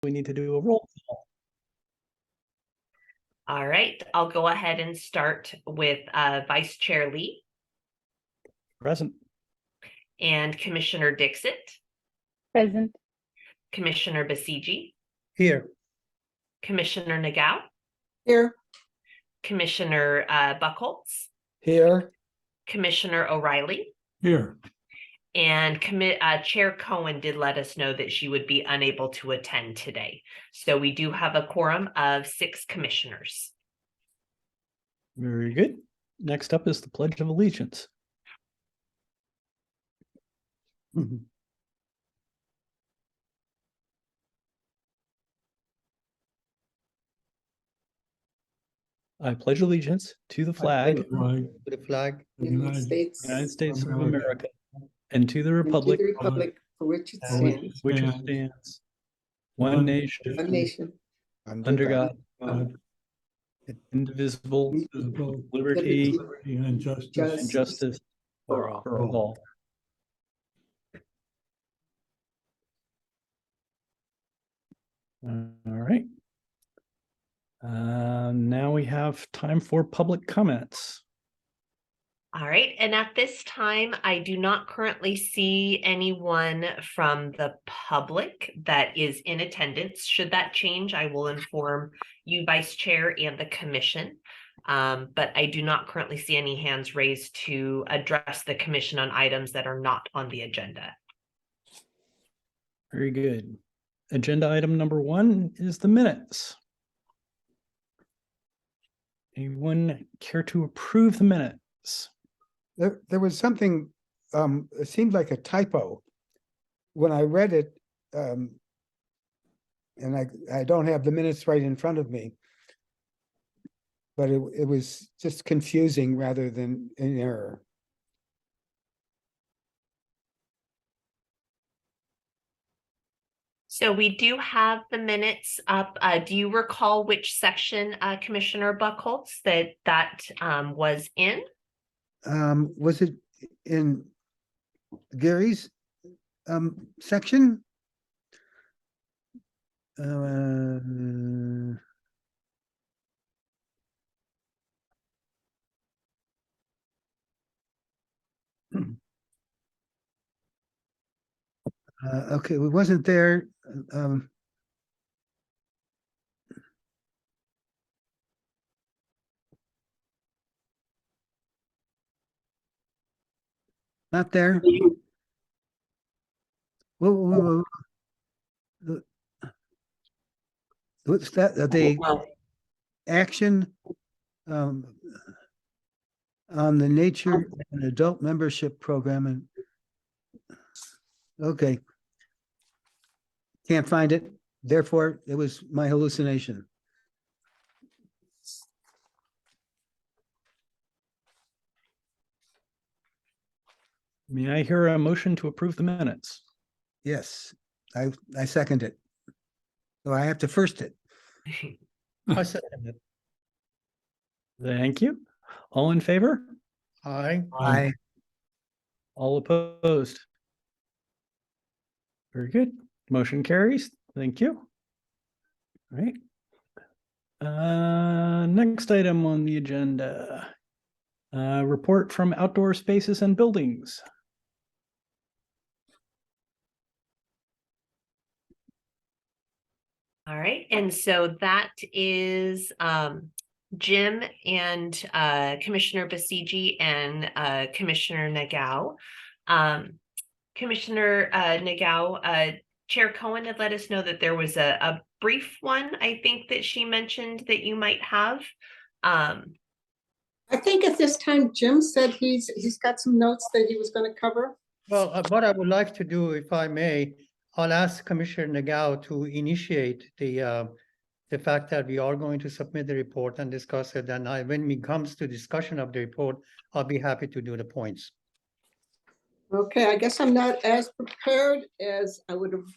we need to do a roll call. All right, I'll go ahead and start with Vice Chair Lee. Present. And Commissioner Dixit. Present. Commissioner Basiji. Here. Commissioner Nagao. Here. Commissioner Buckholz. Here. Commissioner O'Reilly. Here. And Chair Cohen did let us know that she would be unable to attend today. So we do have a quorum of 6 commissioners. Very good. Next up is the Pledge of Allegiance. I pledge allegiance to the flag To To the flag, United United States of America, America and to the and to republic the republic for which it for which stands, which it stands, one nation, one nation, under God, God, indivisible, indivisible, liberty and justice. and justice for all. All right. Now we have time for public comments. All right, and at this time, I do not currently see anyone from the public that is in attendance. Should that change, I will inform you, Vice Chair, and the Commission. But I do not currently see any hands raised to address the Commission on items that are not on the agenda. Very good. Agenda item number 1 is the minutes. Anyone care to approve the minutes? There was something, it seemed like a typo. When I read it, and I don't have the minutes right in front of me. But it was just confusing rather than an error. So we do have the minutes up. Do you recall which section, Commissioner Buckholz, that was in? Was it in Gary's section? Okay, it wasn't there. Not there. Whoa. What's that? The action on the nature and adult membership program, and okay, can't find it. Therefore, it was my hallucination. May I hear a motion to approve the minutes? Yes, I second it. So I have to first it. I second it. Thank you. All in favor? Aye. Aye. All opposed? Very good. Motion carries. Thank you. All right. Next item on the agenda. Report from Outdoor Spaces and Buildings. All right, and so that is Jim and Commissioner Basiji and Commissioner Nagao. Commissioner Nagao, Chair Cohen had let us know that there was a brief one, I think, that she mentioned that you might have. I think at this time, Jim said he's got some notes that he was going to cover. Well, what I would like to do, if I may, I'll ask Commissioner Nagao to initiate the fact that we are going to submit the report and discuss it. And when it comes to discussion of the report, I'll be happy to do the points. Okay, I guess I'm not as prepared as I would have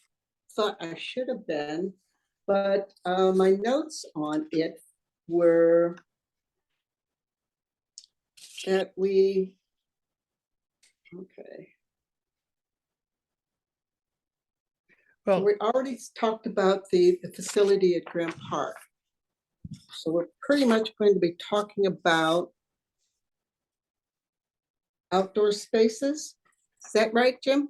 thought I should have been, but my notes on it were that okay. Well, we already talked about the facility at Grant Park. So we're pretty much going to be talking about outdoor spaces. Is that right, Jim?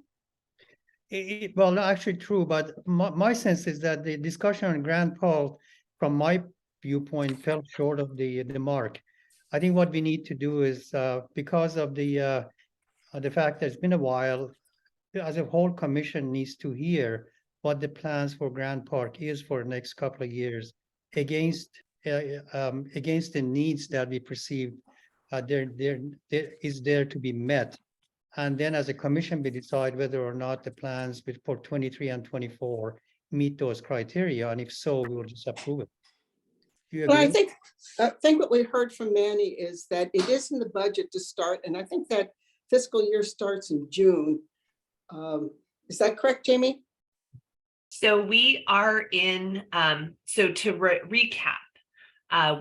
well, not actually true, but my sense is that the discussion on Grand Park, from my viewpoint, fell short of the mark. I think what we need to do is, because of the fact that it's been a while, as a whole commission needs to hear what the plans for Grand Park is for the next couple of years against the needs that we perceive there is there to be met. And then as a commission, we decide whether or not the plans for 23 and 24 meet those criteria. And if so, we will just approve it. Do you Well, agree? I think what we heard from Manny is that it is in the budget to start, and I think that fiscal year starts in June. Is that correct, Jamie? So we are in, so to recap,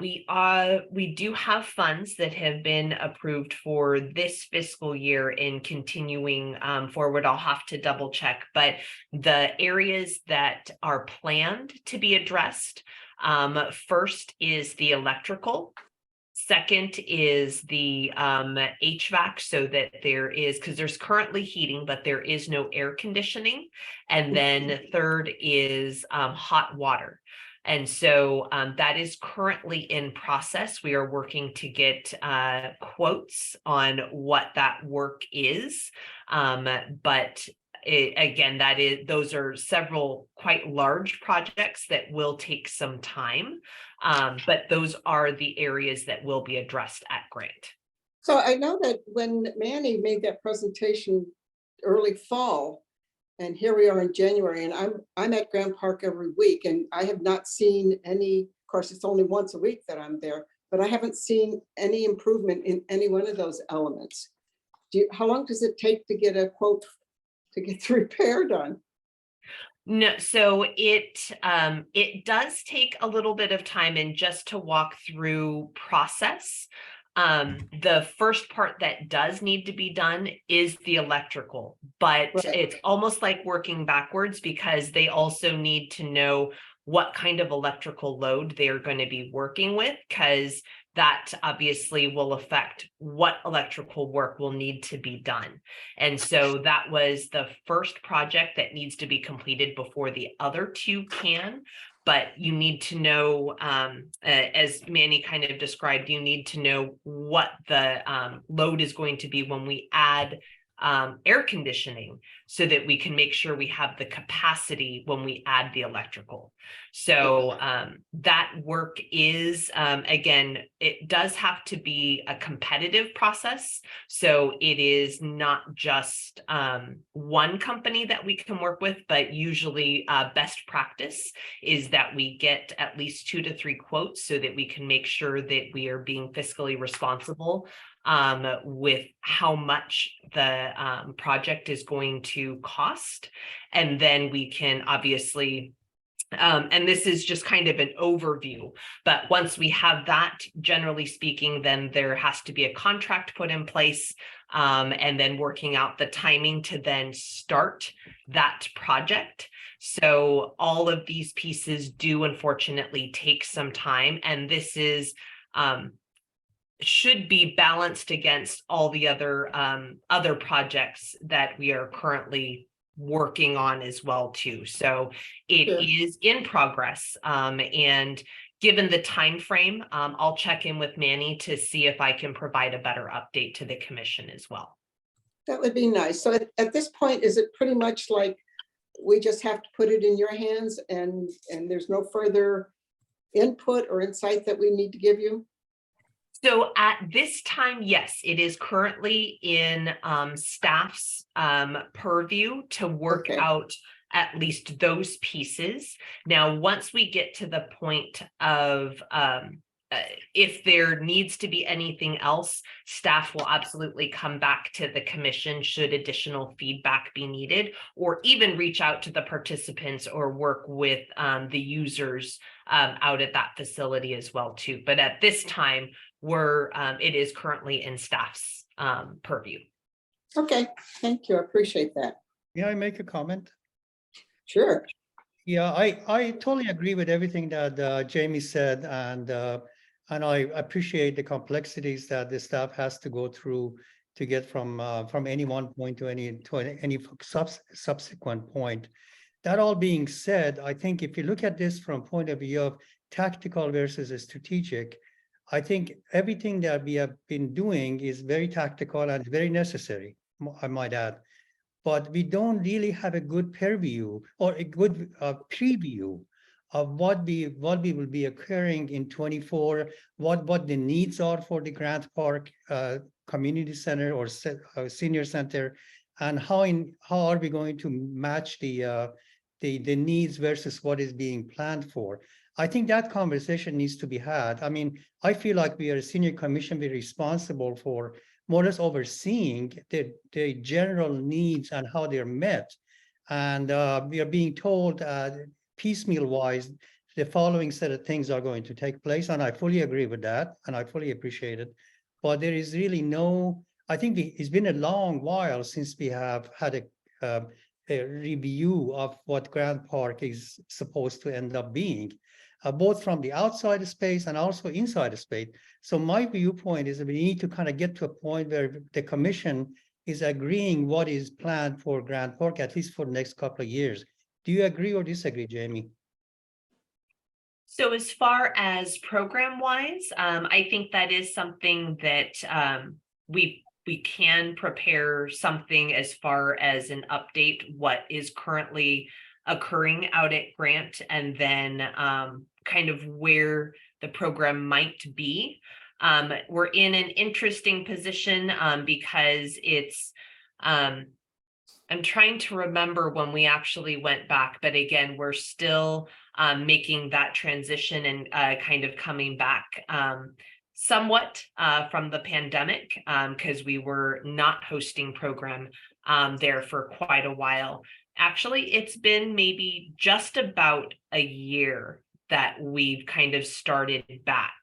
we do have funds that have been approved for this fiscal year in continuing forward. I'll have to double check, but the areas that are planned to be addressed, first is the electrical. Second is the HVAC, so that there is, because there's currently heating, but there is no air conditioning. And then third is hot water. And so that is currently in process. We are working to get quotes on what that work is. But again, those are several quite large projects that will take some time. But those are the areas that will be addressed at Grant. So I know that when Manny made that presentation early fall, and here we are in January, and I'm at Grant Park every week, and I have not seen any, of course, it's only once a week that I'm there, but I haven't seen any improvement in any one of those elements. How long does it take to get a quote to get the repair done? No, so it does take a little bit of time, and just to walk through process. The first part that does need to be done is the electrical, but Right. it's almost like working backwards, because they also need to know what kind of electrical load they are going to be working with, because that obviously will affect what electrical work will need to be done. And so that was the first project that needs to be completed before the other two can. But you need to know, as Manny kind of described, you need to know what the load is going to be when we add air conditioning, so that we can make sure we have the capacity when we add the electrical. So that work is, again, it does have to be a competitive process. So it is not just one company that we can work with, but usually best practice is that we get at least 2 to 3 quotes, so that we can make sure that we are being fiscally responsible with how much the project is going to cost. And then we can obviously, and this is just kind of an overview, but once we have that, generally speaking, then there has to be a contract put in place, and then working out the timing to then start that project. So all of these pieces do unfortunately take some time, and this is should be balanced against all the other projects that we are currently working on as well too. So it is in progress, and given the time frame, I'll check in with Manny to see if I can provide a better update to the commission as well. That would be nice. So at this point, is it pretty much like we just have to put it in your hands, and there's no further input or insight that we need to give you? So at this time, yes, it is currently in staff's purview to work Okay. out at least those pieces. Now, once we get to the point of if there needs to be anything else, staff will absolutely come back to the commission should additional feedback be needed, or even reach out to the participants or work with the users out at that facility as well too. But at this time, it is currently in staff's purview. Okay, thank you. I appreciate that. May I make a comment? Sure. Yeah, I totally agree with everything that Jamie said, and I appreciate the complexities that the staff has to go through to get from any one point to any subsequent point. That all being said, I think if you look at this from point of view of tactical versus strategic, I think everything that we have been doing is very tactical and very necessary, I might add. But we don't really have a good purview or a good preview of what we will be occurring in 24, what the needs are for the Grant Park Community Center or Senior Center, and how are we going to match the needs versus what is being planned for. I think that conversation needs to be had. I mean, I feel like we are a senior commission, we're responsible for more or less overseeing the general needs and how they're met. And we are being told piecemeal wise, the following set of things are going to take place. And I fully agree with that. And I fully appreciate it. But there is really no, I think it's been a long while since we have had a review of what Grant Park is supposed to end up being. Both from the outside space and also inside the space. So my viewpoint is that we need to kind of get to a point where the commission is agreeing what is planned for Grant Park, at least for the next couple of years. Do you agree or disagree, Jamie? So as far as program wise, I think that is something that we can prepare something as far as an update, what is currently occurring out at Grant, and then kind of where the program might be. We're in an interesting position because it's, I'm trying to remember when we actually went back, but again, we're still making that transition and kind of coming back somewhat from the pandemic because we were not hosting program there for quite a while. Actually, it's been maybe just about a year that we've kind of started back.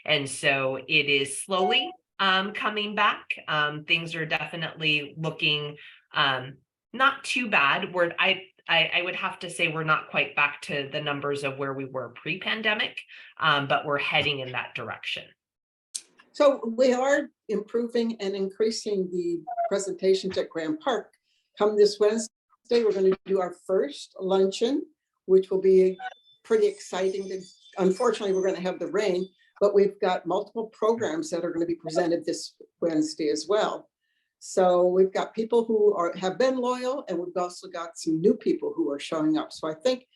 And so it is slowly coming back. Things are definitely looking not too bad. I would have to say we're not quite back to the numbers of where we were pre-pandemic, but we're heading in that direction. So we are improving and increasing the presentations at Grant Park. Come this Wednesday, we're going to do our first luncheon, which will be pretty exciting. Unfortunately, we're going to have the rain, but we've got multiple programs that are going to be presented this Wednesday as well. So we've got people who have been loyal, and we've also got some new people who are showing up. So I think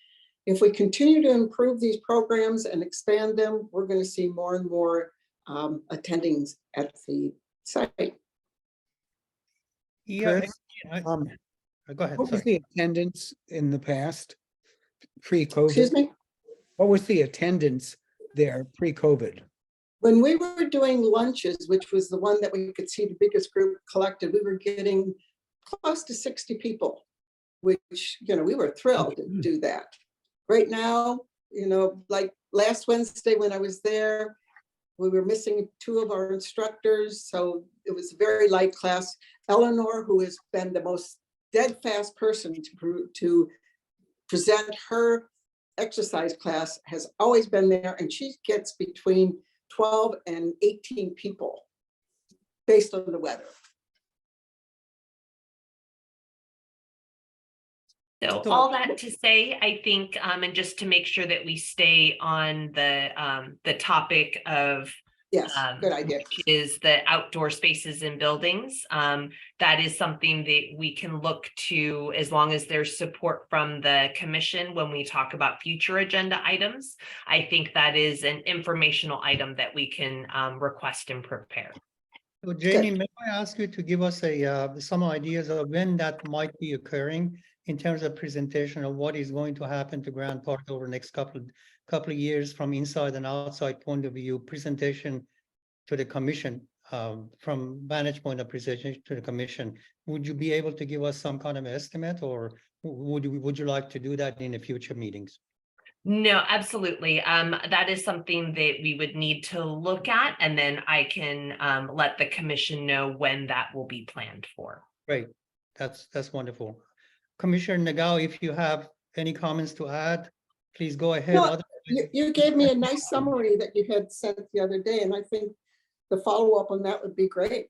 if we continue to improve these programs and expand them, we're going to see more and more attendings at the site. Yeah. Chris, Go ahead. what was Sorry. the attendance in the past, pre-COVID? Excuse me? What was the attendance there pre-COVID? When we were doing lunches, which was the one that we could see the biggest group collected, we were getting close to 60 people, which, we were thrilled to do that. Right now, like last Wednesday when I was there, we were missing 2 of our instructors. So it was a very light class. Eleanor, who has been the most steadfast person to present her exercise class, has always been there, and she gets between 12 and 18 people based on the weather. So all that to say, I think, and just to make sure that we stay on the topic of Yes, good idea. which is the outdoor spaces and buildings. That is something that we can look to as long as there's support from the commission when we talk about future agenda items. I think that is an informational item that we can request and prepare. So Jamie, may I ask you to give us some ideas of when that might be occurring in terms of presentation of what is going to happen to Grant Park over the next couple of years from inside and outside point of view, presentation to the commission, from vantage point of presentation to the commission. Would you be able to give us some kind of estimate, or would you like to do that in the future meetings? No, absolutely. That is something that we would need to look at, and then I can let the commission know when that will be planned for. Great, that's wonderful. Commissioner Nagao, if you have any comments to add, please go ahead. No, Otherwise- You gave me a nice summary that you had sent the other day, and I think the follow-up on that would be great.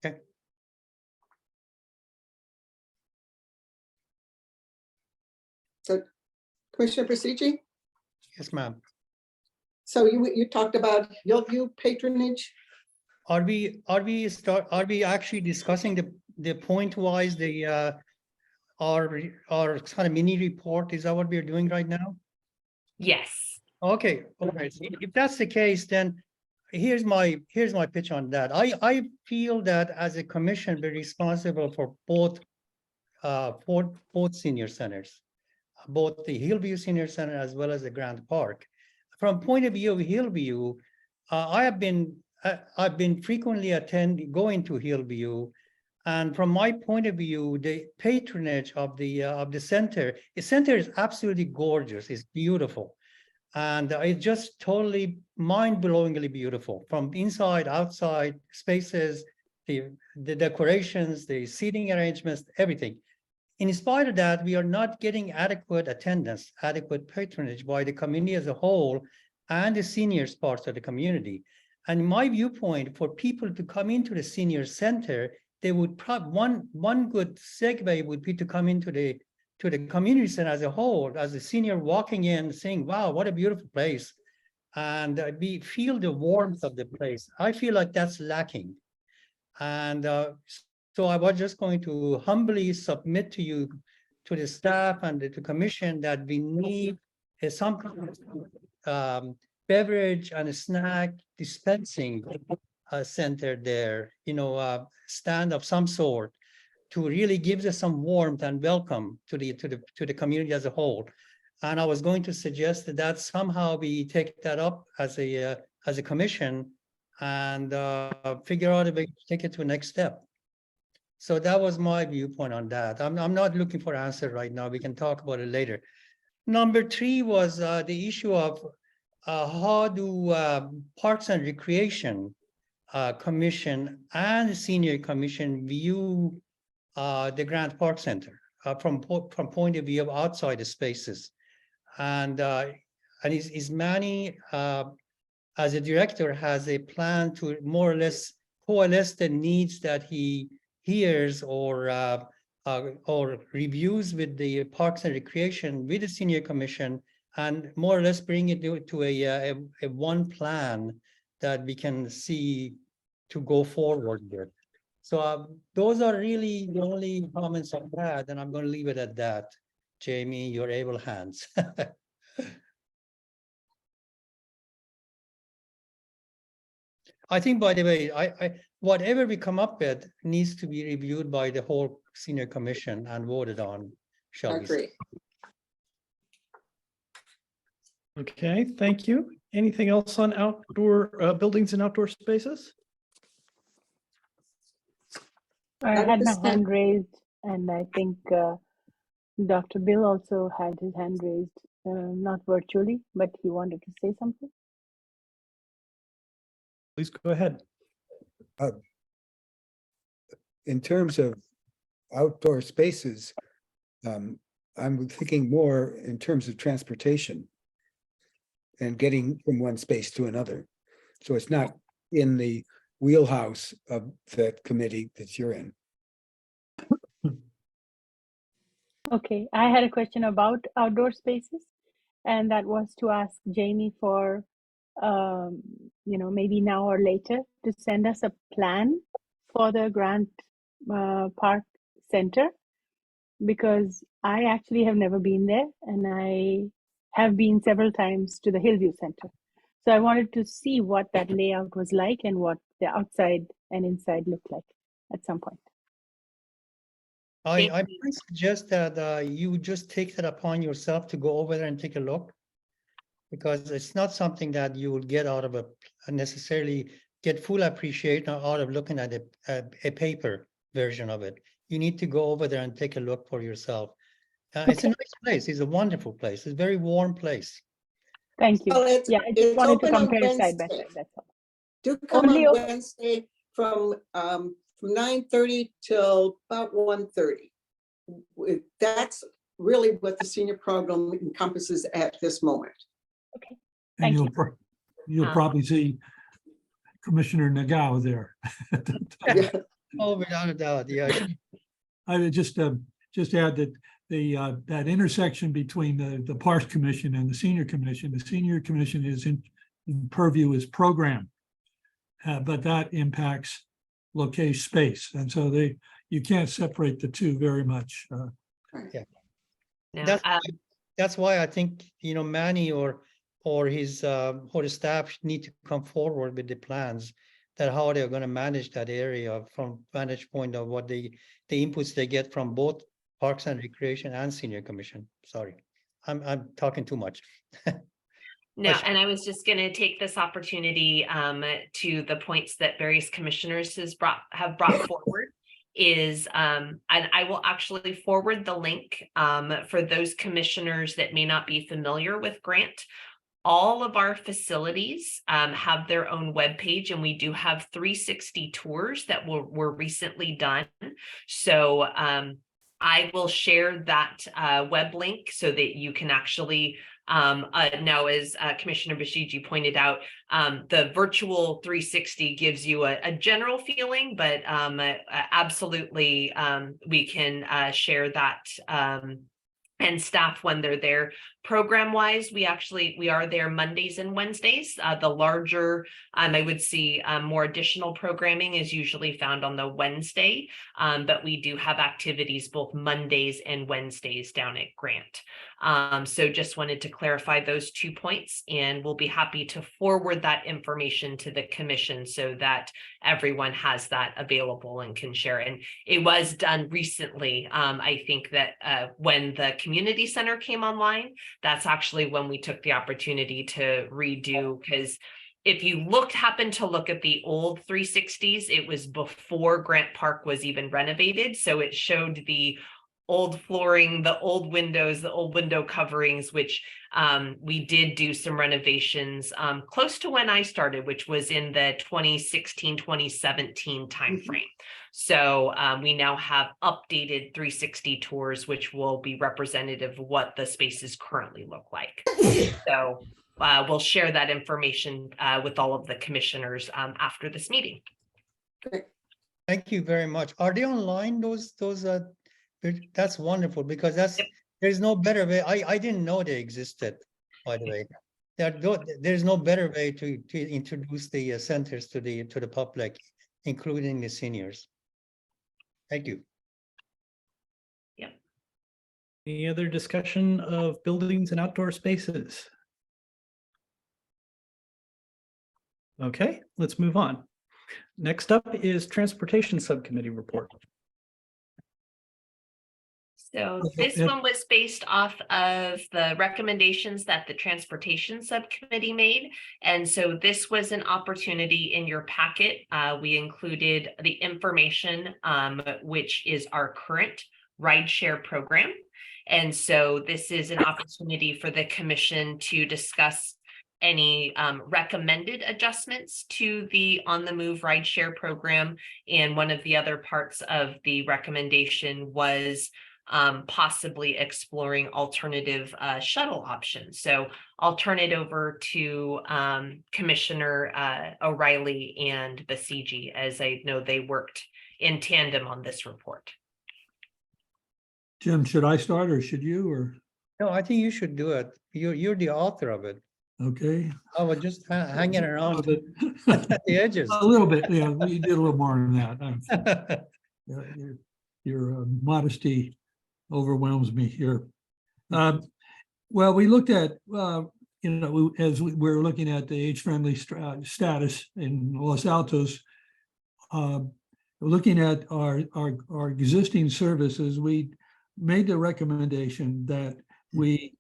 Okay. So Commissioner Pasigi, Yes, ma'am. so you talked about Hillview patronage. Are we actually discussing the point wise, our kind of mini report? Is that what we're doing right now? Yes. Okay, okay. So if that's the case, then here's my pitch on that. I feel that as a commission, we're responsible for both senior centers, both the Hillview Senior Center as well as the Grant Park. From point of view of Hillview, I've been frequently going to Hillview, and from my point of view, the patronage of the center is absolutely gorgeous. It's beautiful. And it's just totally mind-blowingly beautiful from inside, outside, spaces, the decorations, the seating arrangements, everything. In spite of that, we are not getting adequate attendance, adequate patronage by the community as a whole and the seniors parts of the community. And in my viewpoint, for people to come into the senior center, they would one good segue would be to come into the community center as a whole, as a senior walking in, saying, wow, what a beautiful place. And we feel the warmth of the place. I feel like that's lacking. And so I was just going to humbly submit to you, to the staff and the commission, that we need some beverage and a snack dispensing center there, stand of some sort, to really give us some warmth and welcome to the community as a whole. And I was going to suggest that somehow we take that up as a commission and figure out a way to take it to the next step. So that was my viewpoint on that. I'm not looking for an answer right now. We can talk about it later. Number 3 was the issue of how do Parks and Recreation Commission and Senior Commission view the Grant Park Center from point of view of outside the spaces. And is Manny, as a director, has a plan to more or less coalesce the needs that he hears or reviews with the Parks and Recreation, with the Senior Commission, and more or less bring it to a one plan that we can see to go forward with. So those are really the only comments on that, and I'm going to leave it at that. Jamie, your able hands. I think, by the way, I whatever we come up with needs to be reviewed by the whole Senior Commission and voted on, shall I we say. agree. Okay, thank you. Anything else on outdoor buildings and outdoor spaces? I At had my this time- hand raised, and I think Dr. Bill also had his hand raised, not virtually, but he wanted to say something. Please go ahead. In terms of outdoor spaces, I'm thinking more in terms of transportation and getting from one space to another. So it's not in the wheelhouse of that committee that you're in. Okay, I had a question about outdoor spaces, and that was to ask Jamie for, maybe now or later, to send us a plan for the Grant Park Center, because I actually have never been there, and I have been several times to the Hillview Center. So I wanted to see what that layout was like and what the outside and inside looked like at some point. I Thank might suggest that you just take that upon yourself to go over there and take a look, because it's not something that you will get out of necessarily get full appreciation out of looking at a paper version of it. You need to go over there and take a look for yourself. It's a nice place. It's a wonderful place. It's a very warm place. Thank you. Well, it's- Yeah, I just it's wanted to open on compare side by Wednesday. side, that's all. Do come Only on open- Wednesday from 9:30 till about 1:30. that's really what the senior program encompasses at this moment. Okay. And Thank you'll, you. you'll probably see Commissioner Nagao there. Yeah. Oh, without a doubt, yeah. I would just add that that intersection between the Parks Commission and the Senior Commission is in purview is program. But that impacts location space. And so you can't separate the two very much. No, That's, that's why I think, Manny or his staff need to come forward with the plans that how they're going to manage that area from vantage point of what the inputs they get from both Parks and Recreation and Senior Commission. Sorry, I'm talking too much. No, Question. and I was just going to take this opportunity to the points that various commissioners have brought forward is, and I will actually forward the link for those commissioners that may not be familiar with Grant. All of our facilities have their own webpage, and we do have 360 tours that were recently done. So I will share that web link so that you can actually now, as Commissioner Bashiji pointed out, the virtual 360 gives you a general feeling, but absolutely we can share that and staff when they're there. Program wise, we are there Mondays and Wednesdays. The larger, I would see more additional programming is usually found on the Wednesday, but we do have activities both Mondays and Wednesdays down at Grant. So just wanted to clarify those 2 points, and we'll be happy to forward that information to the commission so that everyone has that available and can share. And it was done recently. I think that when the community center came online, that's actually when we took the opportunity to redo, because if you happen to look at the old 360s, it was before Grant Park was even renovated. So it showed the old flooring, the old windows, the old window coverings, which we did do some renovations close to when I started, which was in the 2016, 2017 timeframe. So we now have updated 360 tours, which will be representative of what the spaces currently look like. So we'll share that information with all of the commissioners after this meeting. Thank you very much. Are they online? That's wonderful, because there's no better way. I didn't know they existed, by the way. There's no better way to introduce the centers to the public, including the seniors. Thank you. Any other discussion of buildings and outdoor spaces? Okay, let's move on. Next up is Transportation Subcommittee report. So this one was based off of the recommendations that the Transportation Subcommittee made. And so this was an opportunity in your packet. We included the information, which is our current rideshare program. And so this is an opportunity for the commission to discuss any recommended adjustments to the On the Move rideshare program. And one of the other parts of the recommendation was possibly exploring alternative shuttle options. So I'll turn it over to Commissioner O'Reilly and Basiji, as I know they worked in tandem on this report. Jim, should I start or should you, or? No, I think you should do it. You're the author of it. Okay. I was just hanging around A at the edges. little bit, yeah, we did a little more than that. Your modesty overwhelms me here. Well, we looked at, as we're looking at the age-friendly status in Los Altos, looking at our existing services, we made the recommendation that we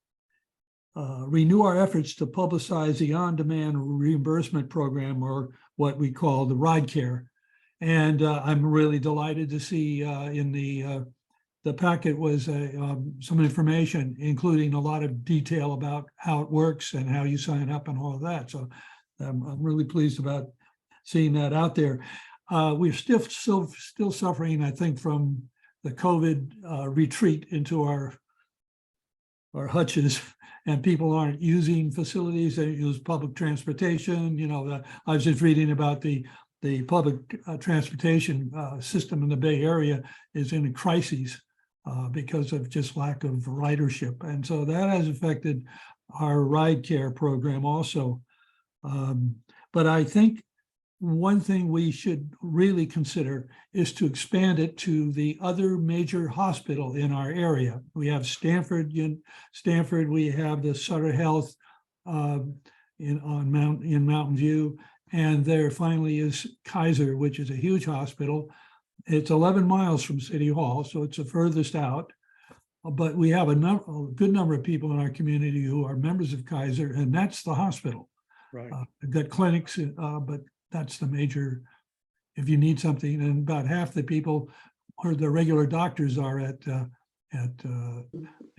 renew our efforts to publicize the on-demand reimbursement program, or what we call the ride care. And I'm really delighted to see in the packet was some information, including a lot of detail about how it works and how you sign up and all of that. So I'm really pleased about seeing that out there. We're still suffering, I think, from COVID retreat into our hutches, and people aren't using facilities, they use public transportation. I was just reading about the public transportation system in the Bay Area is in a crisis because of just lack of ridership. And so that has affected our ride care program also. But I think one thing we should really consider is to expand it to the other major hospital in our area. We have Stanford, we have the Sutter Health in Mountain View, and there finally is Kaiser, which is a huge hospital. It's 11 miles from City Hall, so it's the furthest out. But we have a good number of people in our community who are members of Kaiser, and that's the hospital. Right. They've got clinics, but that's the major, if you need something, and about half the people or the regular doctors are at the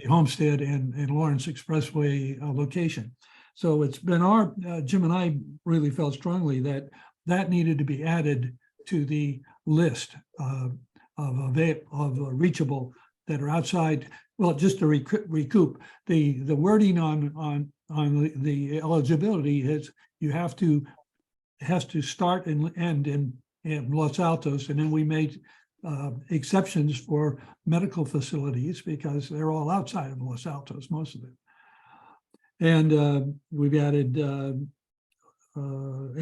Homestead and Lawrence Expressway location. So it's been Jim and I really felt strongly that needed to be added to the list of reachable that are outside. Well, just to recoup the wording on the eligibility is it has to start and end in Los Altos, and then we made exceptions for medical facilities because they're all outside of Los Altos, most of them. And we've added El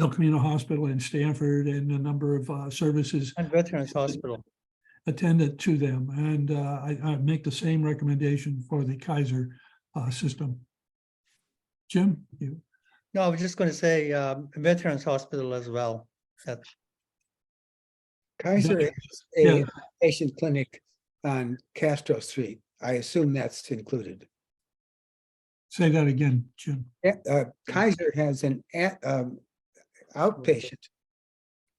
Camino Hospital in Stanford and a number of services And Veterans Hospital. attendant to them. And I make the same recommendation for the Kaiser system. Jim, you? No, I was just going to say Veterans Hospital as well. Kaiser has Yeah. a patient clinic on Castro Street. I assume that's included. Say that again, Jim. Kaiser has an outpatient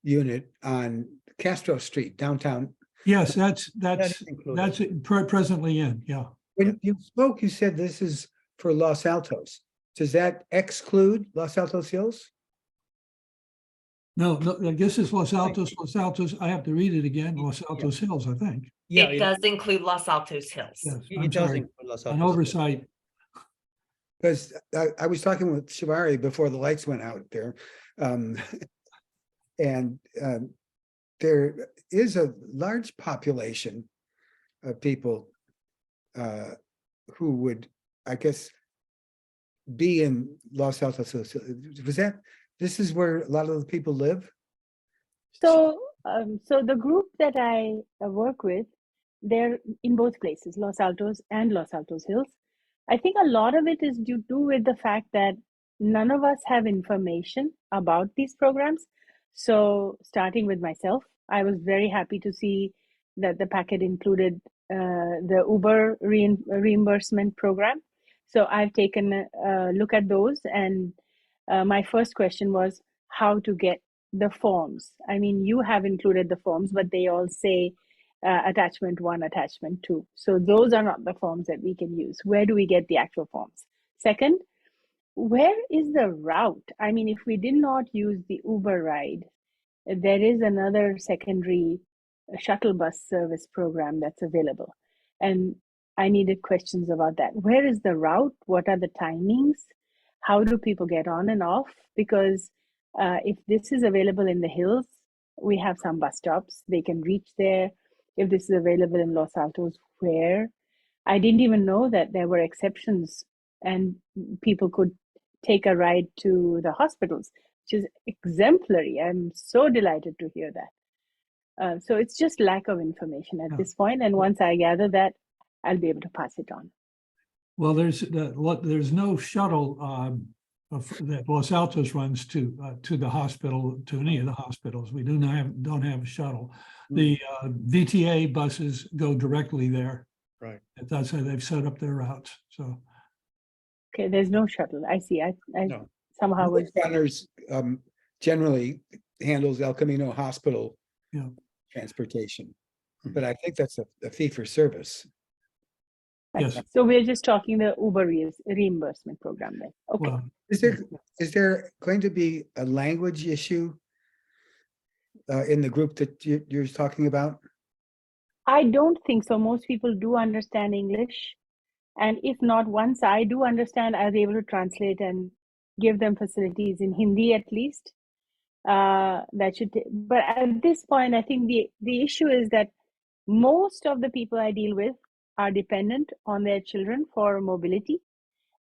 unit on Castro Street downtown. Yes, That is included. that's presently in, yeah. When you spoke, you said this is for Los Altos. Does that exclude Los Altos Hills? No, I guess it's Los Altos, I have to read it again, Los Altos Hills, I think. Yeah, It does include Los Altos Hills. Yes, It I'm does sorry, include Los an Altos. oversight. Because I was talking with Shivari before the lights went out there. And there is a large population of people who would, I guess, be in Los Altos. This is where a lot of the people live? So, so the group that I work with, they're in both places, Los Altos and Los Altos Hills. I think a lot of it is due to with the fact that none of us have information about these programs. So starting with myself, I was very happy to see that the packet included the Uber reimbursement program. So I've taken a look at those, and my first question was how to get the forms. I mean, you have included the forms, but they all say attachment 1, attachment 2. So those are not the forms that we can use. Where do we get the actual forms? Second, where is the route? I mean, if we did not use the Uber ride, there is another secondary shuttle bus service program that's available. And I needed questions about that. Where is the route? What are the timings? How do people get on and off? Because if this is available in the hills, we have some bus stops. They can reach there. If this is available in Los Altos, where? I didn't even know that there were exceptions and people could take a ride to the hospitals, which is exemplary. I'm so delighted to hear that. So it's just lack of information at this point. And once I gather that, I'll be able to pass it on. Well, there's no shuttle that Los Altos runs to the hospital, to any of the hospitals. We don't have a shuttle. The VTA buses go directly there. Right. That's how they've set up their routes. So Okay, there's no shuttle. I see. I No. somehow was. Runners generally handles El Camino Hospital Yeah. transportation, but I think that's a fee for service. yes, So we're just talking the Uber reimbursement program then. Okay. well, Is there going to be a language issue in the group that you're talking about? I don't think so. Most people do understand English. And if not, once I do understand, I'll be able to translate and give them facilities in Hindi at least. That should, but at this point, I think the issue is that most of the people I deal with are dependent on their children for mobility.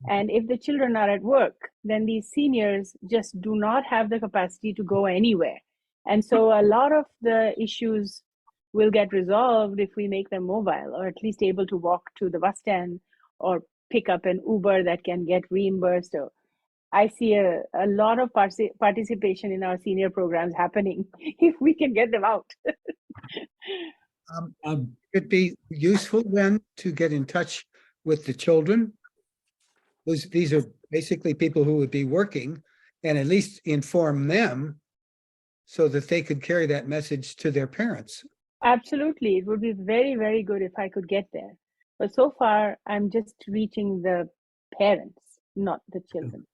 And if the children are at work, then these seniors just do not have the capacity to go anywhere. And so a lot of the issues will get resolved if we make them mobile, or at least able to walk to the bus stand or pick up an Uber that can get reimbursed. Or I see a lot of participation in our senior programs happening if we can get them out. It'd be useful then to get in touch with the children. These are basically people who would be working, and at least inform them so that they could carry that message to their parents. Absolutely. It would be very, very good if I could get there. But so far, I'm just reaching the parents, not the children.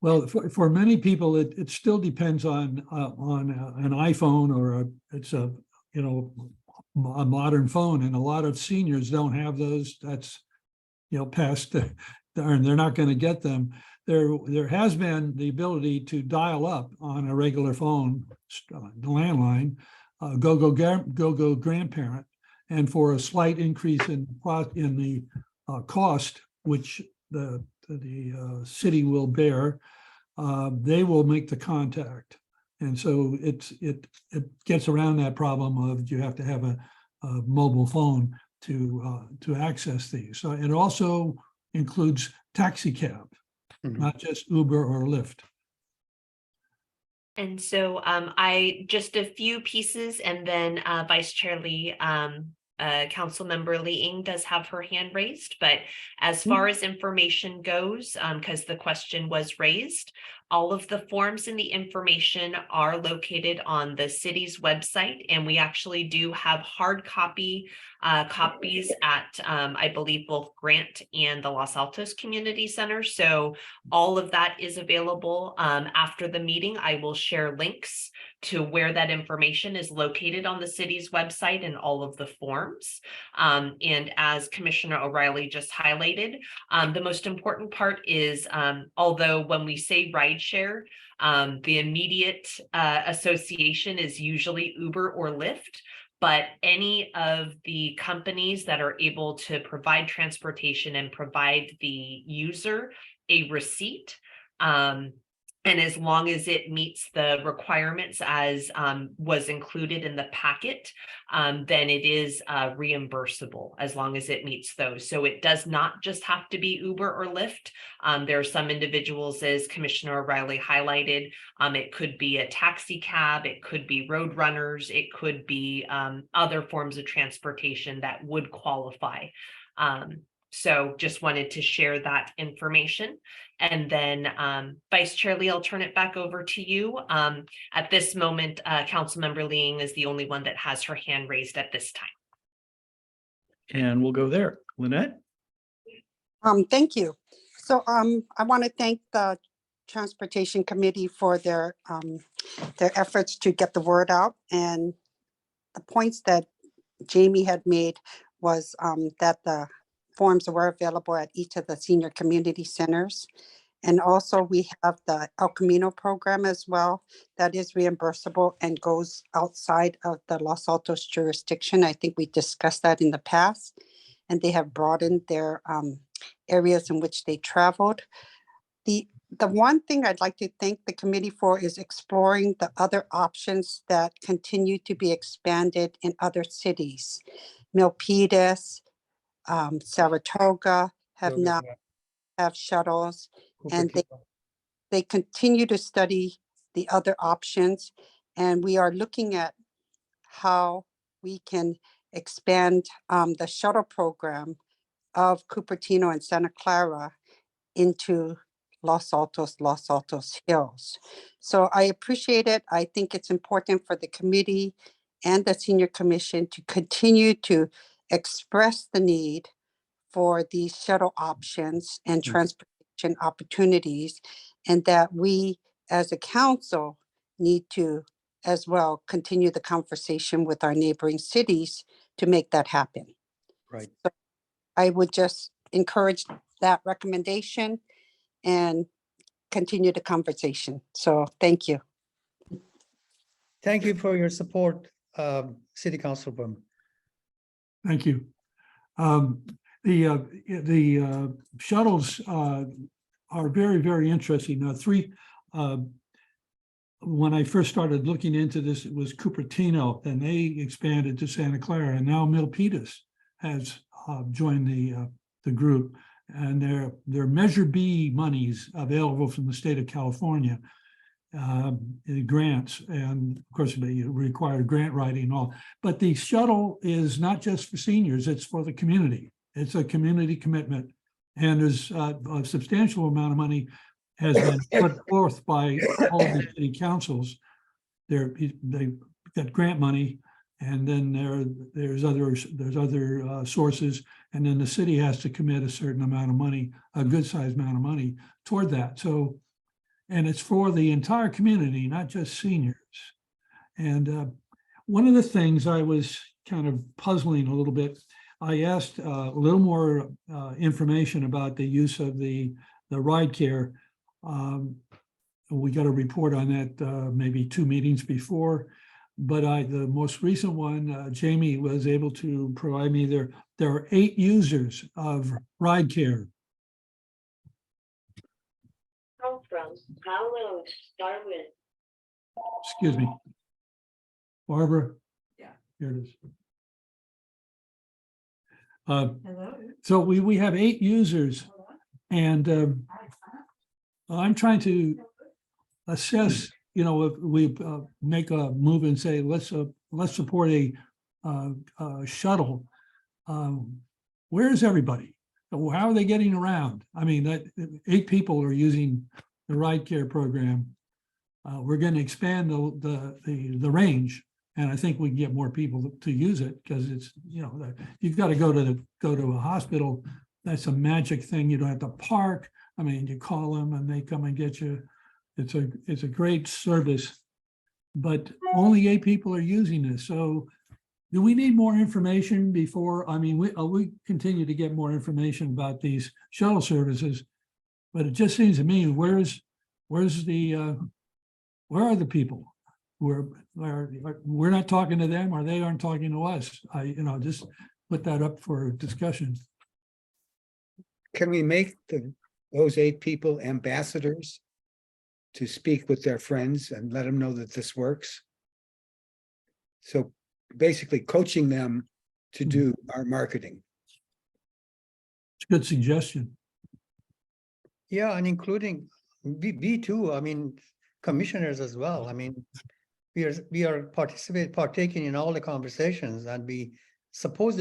Well, for many people, it still depends on an iPhone or it's a modern phone, and a lot of seniors don't have those. That's past and they're not going to get them. There has been the ability to dial up on a regular phone, the landline, go grandparent, and for a slight increase in the cost, which the city will bear, they will make the contact. And so it gets around that problem of you have to have a mobile phone to access these. So it also includes taxi cab, not just Uber or Lyft. And so I just a few pieces, and then Vice Chair Lee, Councilmember Lee Ing does have her hand raised, but as far as information goes, because the question was raised, all of the forms and the information are located on the city's website, and we actually do have hard copies at, I believe, both Grant and the Los Altos Community Center. So all of that is available. After the meeting, I will share links to where that information is located on the city's website and all of the forms. And as Commissioner O'Reilly just highlighted, the most important part is, although when we say rideshare, the immediate association is usually Uber or Lyft, but any of the companies that are able to provide transportation and provide the user a receipt, and as long as it meets the requirements as was included in the packet, then it is reimbursable as long as it meets those. So it does not just have to be Uber or Lyft. There are some individuals, as Commissioner O'Reilly highlighted, it could be a taxi cab, it could be road runners, it could be other forms of transportation that would qualify. So just wanted to share that information. And then Vice Chair Lee, I'll turn it back over to you. At this moment, Councilmember Lee Ing is the only one that has her hand raised at this time. And we'll go there. Lynette? Thank you. So I want to thank the Transportation Committee for their efforts to get the word out. And the points that Jamie had made was that the forms were available at each of the senior community centers. And also we have the El Camino program as well that is reimbursable and goes outside of the Los Altos jurisdiction. I think we discussed that in the past, and they have broadened their areas in which they traveled. The one thing I'd like to thank the committee for is exploring the other options that continue to be expanded in other cities. Milpitas, Saratoga have now have shuttles, and they continue to study the other options. And we are looking at how we can expand the shuttle program of Cupertino and Santa Clara into Los Altos Hills. So I appreciate it. I think it's important for the committee and the senior commission to continue to express the need for these shuttle options and transportation opportunities, and that we as a council need to as well continue the conversation with our neighboring cities to make that happen. Right. I would just encourage that recommendation and continue the conversation. So thank you. Thank you for your support, City Councilwoman. Thank you. The shuttles are very, very interesting. When I first started looking into this, it was Cupertino, and they expanded to Santa Clara, and now Milpitas has joined the group, and their Measure B monies available from the state of California, grants, and of course they require grant writing and all. But the shuttle is not just for seniors; it's for the community. It's a community commitment, and there's a substantial amount of money has been put forth by all of the city councils. They've got grant money, and then there's other sources, and then the city has to commit a certain amount of money, a good sized amount of money toward that. So, and it's for the entire community, not just seniors. And one of the things I was kind of puzzling a little bit, I asked a little more information about the use of the ride care. We got a report on that maybe 2 meetings before, but the most recent one, Jamie was able to provide me there are 8 users of ride care. From Carlos Darwin. Excuse me. Barbara? Yeah. Here it is. Hello. So we have 8 users, and I'm trying to assess, if we make a move and say, let's support a shuttle. Where is everybody? How are they getting around? I mean, that 8 people are using the ride care program. We're going to expand the range, and I think we can get more people to use it, because it's, you've got to go to a hospital. That's a magic thing. You don't have to park. I mean, you call them and they come and get you. It's a great service, but only 8 people are using this. So do we need more information before? I mean, we continue to get more information about these shuttle services, but it just seems to me, where are the people? We're not talking to them, or they aren't talking to us. Just put that up for discussion. Can we make those 8 people ambassadors to speak with their friends and let them know that this works? So basically coaching them to do our marketing. It's a good suggestion. Yeah, and including we too, I mean, commissioners as well. I mean, we are partaking in all the conversations, and we're supposed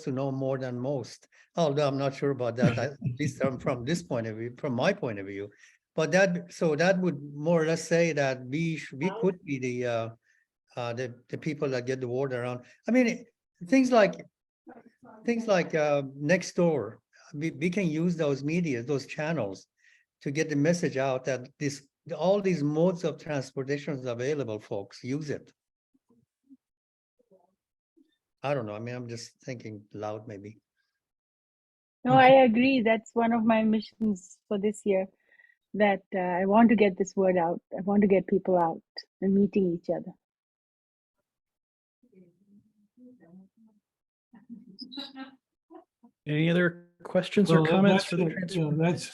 to know more than most. Although I'm not sure about that, at least from this point of view, from my point of view. But that would more or less say that we could be the people that get the word around. I mean, things like Nextdoor, we can use those media, those channels, to get the message out that all these modes of transportation is available, folks. Use it. I don't know. I mean, I'm just thinking loud, maybe. No, I agree. That's one of my missions for this year, that I want to get this word out. I want to get people out and meeting each other. Any other questions or Well, comments for the that's,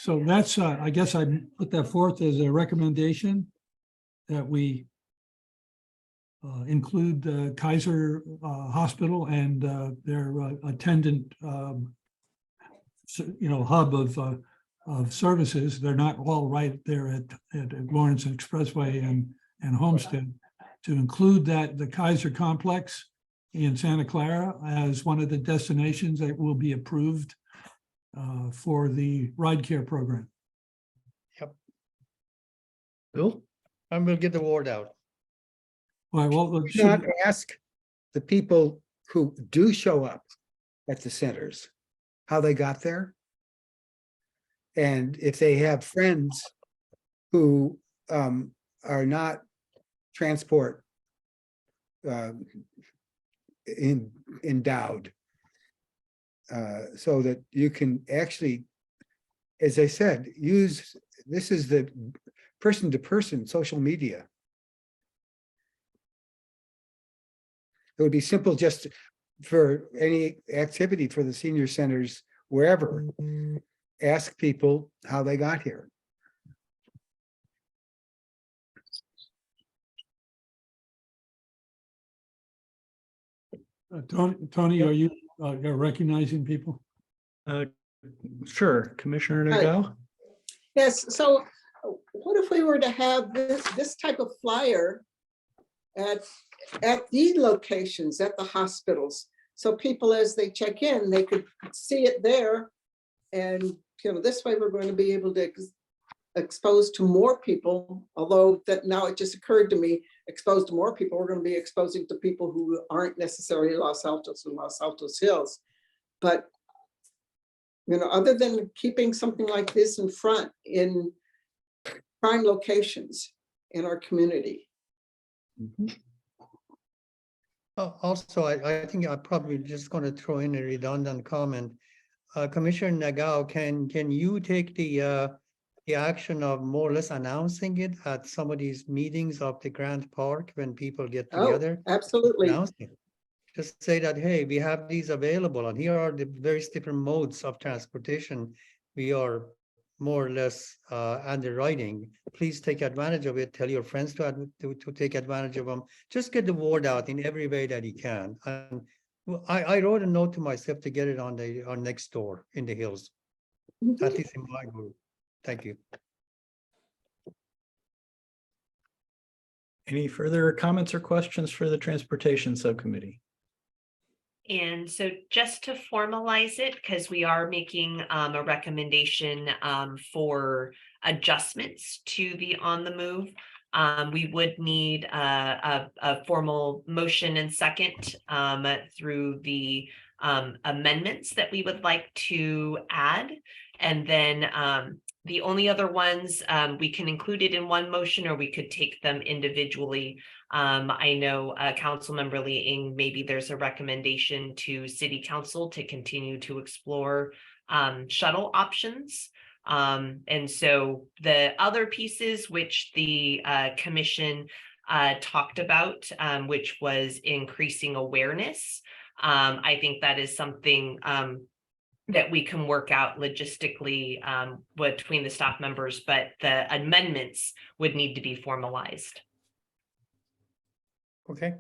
transfer? that's I guess I put that forth as a recommendation that we include Kaiser Hospital and their attendant, hub of services. They're not all right there at Lawrence Expressway and Homestead. To include the Kaiser complex in Santa Clara as one of the destinations that will be approved for the ride care program. Yep. Bill? And we'll get the word out. All right, well, Not ask the people who do show up at the centers how they got there. And if they have friends who are not transport endowed. So that you can actually, as I said, this is the person-to-person social media. It would be simple just for any activity for the senior centers, wherever, ask people how they got here. Tony, are you you're recognizing people? Sure, Commissioner Hi. Nagao. Yes, so what if we were to have this type of flyer at these locations, at the hospitals? So people, as they check in, they could see it there. And, this way we're going to be able to expose to more people, although that now it just occurred to me, exposed to more people, we're going to be exposing to people who aren't necessarily Los Altos and Los Altos Hills. But, other than keeping something like this in front in prime locations in our community. Also, I think I'm probably just going to throw in a redundant comment. Commissioner Nagao, can you take the action of more or less announcing it at some of these meetings of the Grant Park when people get together? Oh, absolutely. Announce it. Just say that, hey, we have these available and here are the various different modes of transportation we are more or less underwriting. Please take advantage of it. Tell your friends to take advantage of them. Just get the word out in every way that you can. And I wrote a note to myself to get it on next door in the hills, at least in my group. Thank you. Any further comments or questions for the Transportation Subcommittee? And so just to formalize it, because we are making a recommendation for adjustments to the on the move, we would need a formal motion and second through the amendments that we would like to add. And then the only other ones, we can include it in one motion or we could take them individually. I know Councilmember Lee Ing, maybe there's a recommendation to City Council to continue to explore shuttle options. And so the other pieces which the commission talked about, which was increasing awareness, I think that is something that we can work out logistically between the staff members, but the amendments would need to be formalized. Okay.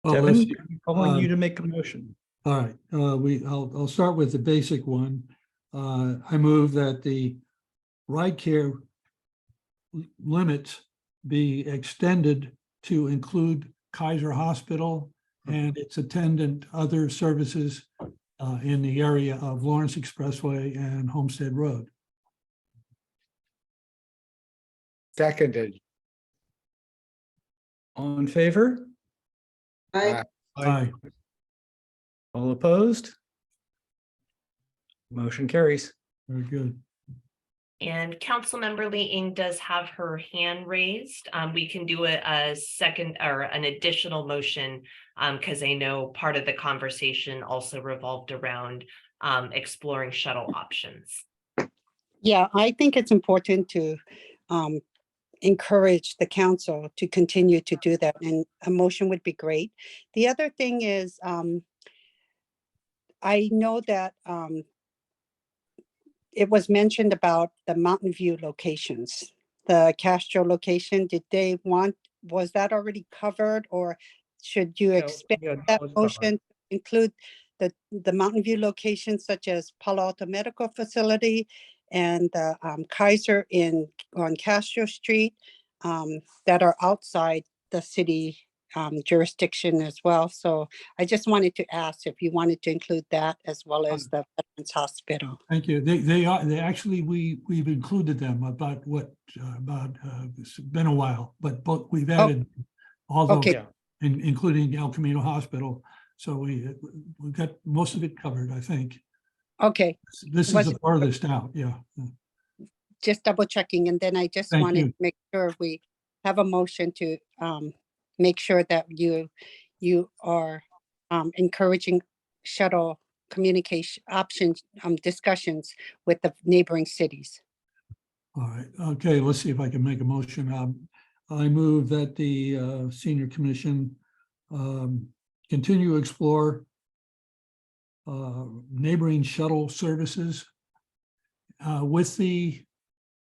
Well, Devin, let's- I'm calling you to make a motion. All right, I'll start with the basic one. I move that the ride care limits be extended to include Kaiser Hospital and its attendant other services in the area of Lawrence Expressway and Homestead Road. Seconded. All in favor? I, Aye. All opposed? Motion carries. Very good. And Councilmember Lee Ing does have her hand raised. We can do a second or an additional motion because I know part of the conversation also revolved around exploring shuttle options. Yeah, I think it's important to encourage the council to continue to do that, and a motion would be great. The other thing is, I know that it was mentioned about the Mountain View locations, the Castro location. Was that already covered, or should you expect Yeah, that was covered. motion to include the Mountain View locations such as Palo Alto Medical Facility and the Kaiser on Castro Street that are outside the city jurisdiction as well? So I just wanted to ask if you wanted to include that as well as the Veterans Hospital. Thank you. They actually, we've included them it's been a while, but we've added all those, Okay. including El Camino Hospital. So we've got most of it covered, I think. Okay, This is Was- the farthest out, yeah. just double checking. And then I just Thank wanted you. to make sure we have a motion to make sure that you are encouraging shuttle communication options discussions with the neighboring cities. All right, okay, let's see if I can make a motion. I move that the senior commission continue to explore neighboring shuttle services with the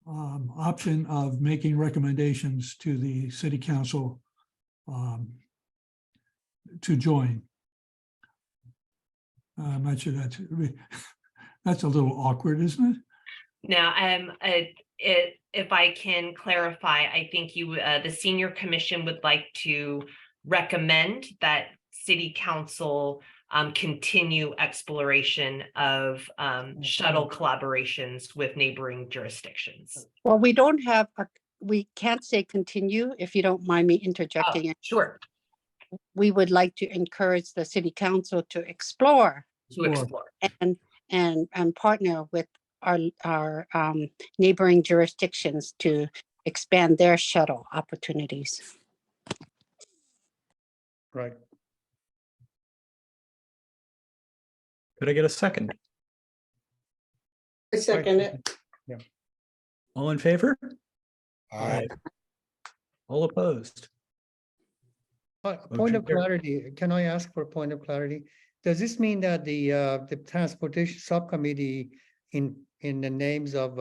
option of making recommendations to the city council to join. I'm not sure that's a little awkward, isn't it? Now, if I can clarify, I think the senior commission would like to recommend that city council continue exploration of shuttle collaborations with neighboring jurisdictions. Well, we can't say continue, if you don't mind me interjecting. Sure, We would like to encourage the city council to explore to explore. and partner with our neighboring jurisdictions to expand their shuttle opportunities. Right. Could I get a second? I second it. All in favor? Aye. All opposed? Point Motion of carried. clarity, can I ask for a point of clarity? Does this mean that the transportation subcommittee in the names of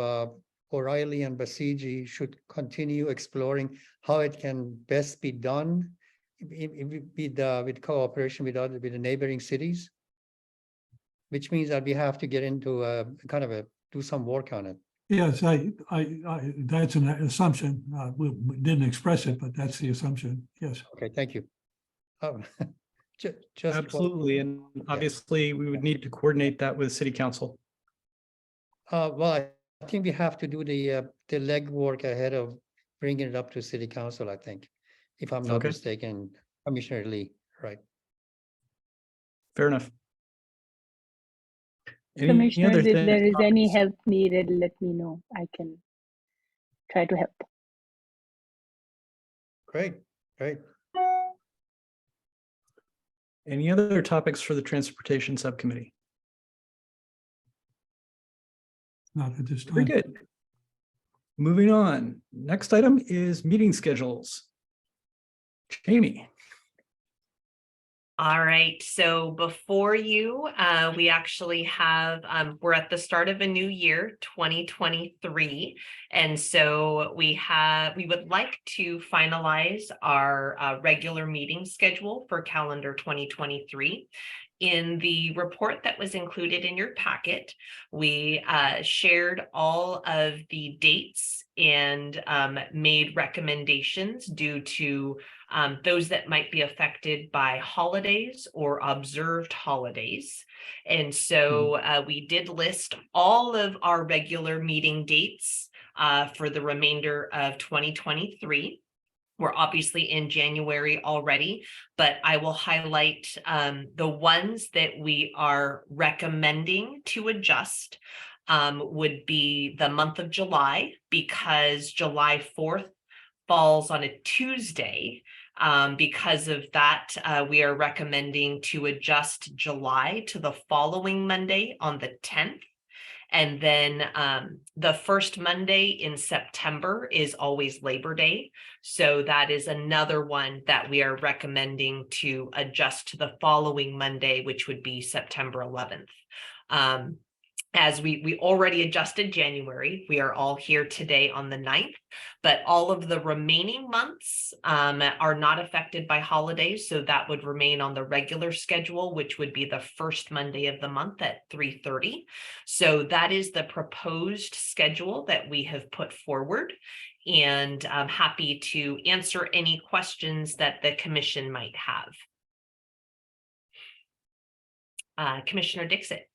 O'Reilly and Basigi should continue exploring how it can best be done with cooperation with the neighboring cities? Which means that we have to get into do some work on it. Yes, that's an assumption. We didn't express it, but that's the assumption. Yes. Okay, thank you. Just Absolutely, and obviously we would need to coordinate that with city council. Well, I think we have to do the legwork ahead of bringing it up to city council, I think, if I'm not Okay. mistaken, Commissioner Lee, right? Fair enough. Any Commissioners, other if there is any topics? help needed, let me know. I can try to help. Great. Any other topics for the transportation subcommittee? Not at this time. Very good. Moving on. Next item is meeting schedules. Jamie. All right, so before you, we actually have, we're at the start of a new year, 2023. And so we would like to finalize our regular meeting schedule for calendar 2023. In the report that was included in your packet, we shared all of the dates and made recommendations due to those that might be affected by holidays or observed holidays. And so we did list all of our regular meeting dates for the remainder of 2023. We're obviously in January already, but I will highlight the ones that we are recommending to adjust would be the month of July, because July 4th falls on a Tuesday. Because of that, we are recommending to adjust July to the following Monday on the 10th. And then the first Monday in September is always Labor Day. So that is another one that we are recommending to adjust to the following Monday, which would be September 11th. As we already adjusted January, we are all here today on the 9th, but all of the remaining months are not affected by holidays. So that would remain on the regular schedule, which would be the first Monday of the month at 3:30. So that is the proposed schedule that we have put forward. And I'm happy to answer any questions that the commission might have. Commissioner Dixit.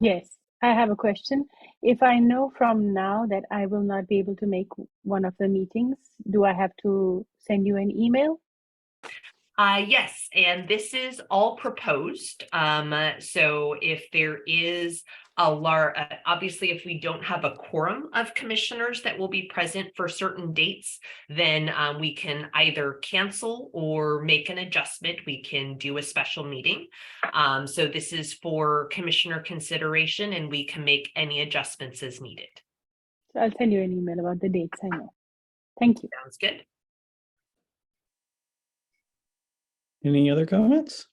Yes, I have a question. If I know from now that I will not be able to make one of the meetings, do I have to send you an email? Yes, and this is all proposed. So if there is obviously, if we don't have a quorum of commissioners that will be present for certain dates, then we can either cancel or make an adjustment. We can do a special meeting. So this is for commissioner consideration, and we can make any adjustments as needed. So I'll send you an email about the dates. I know. Thank you. Sounds good. Any other comments?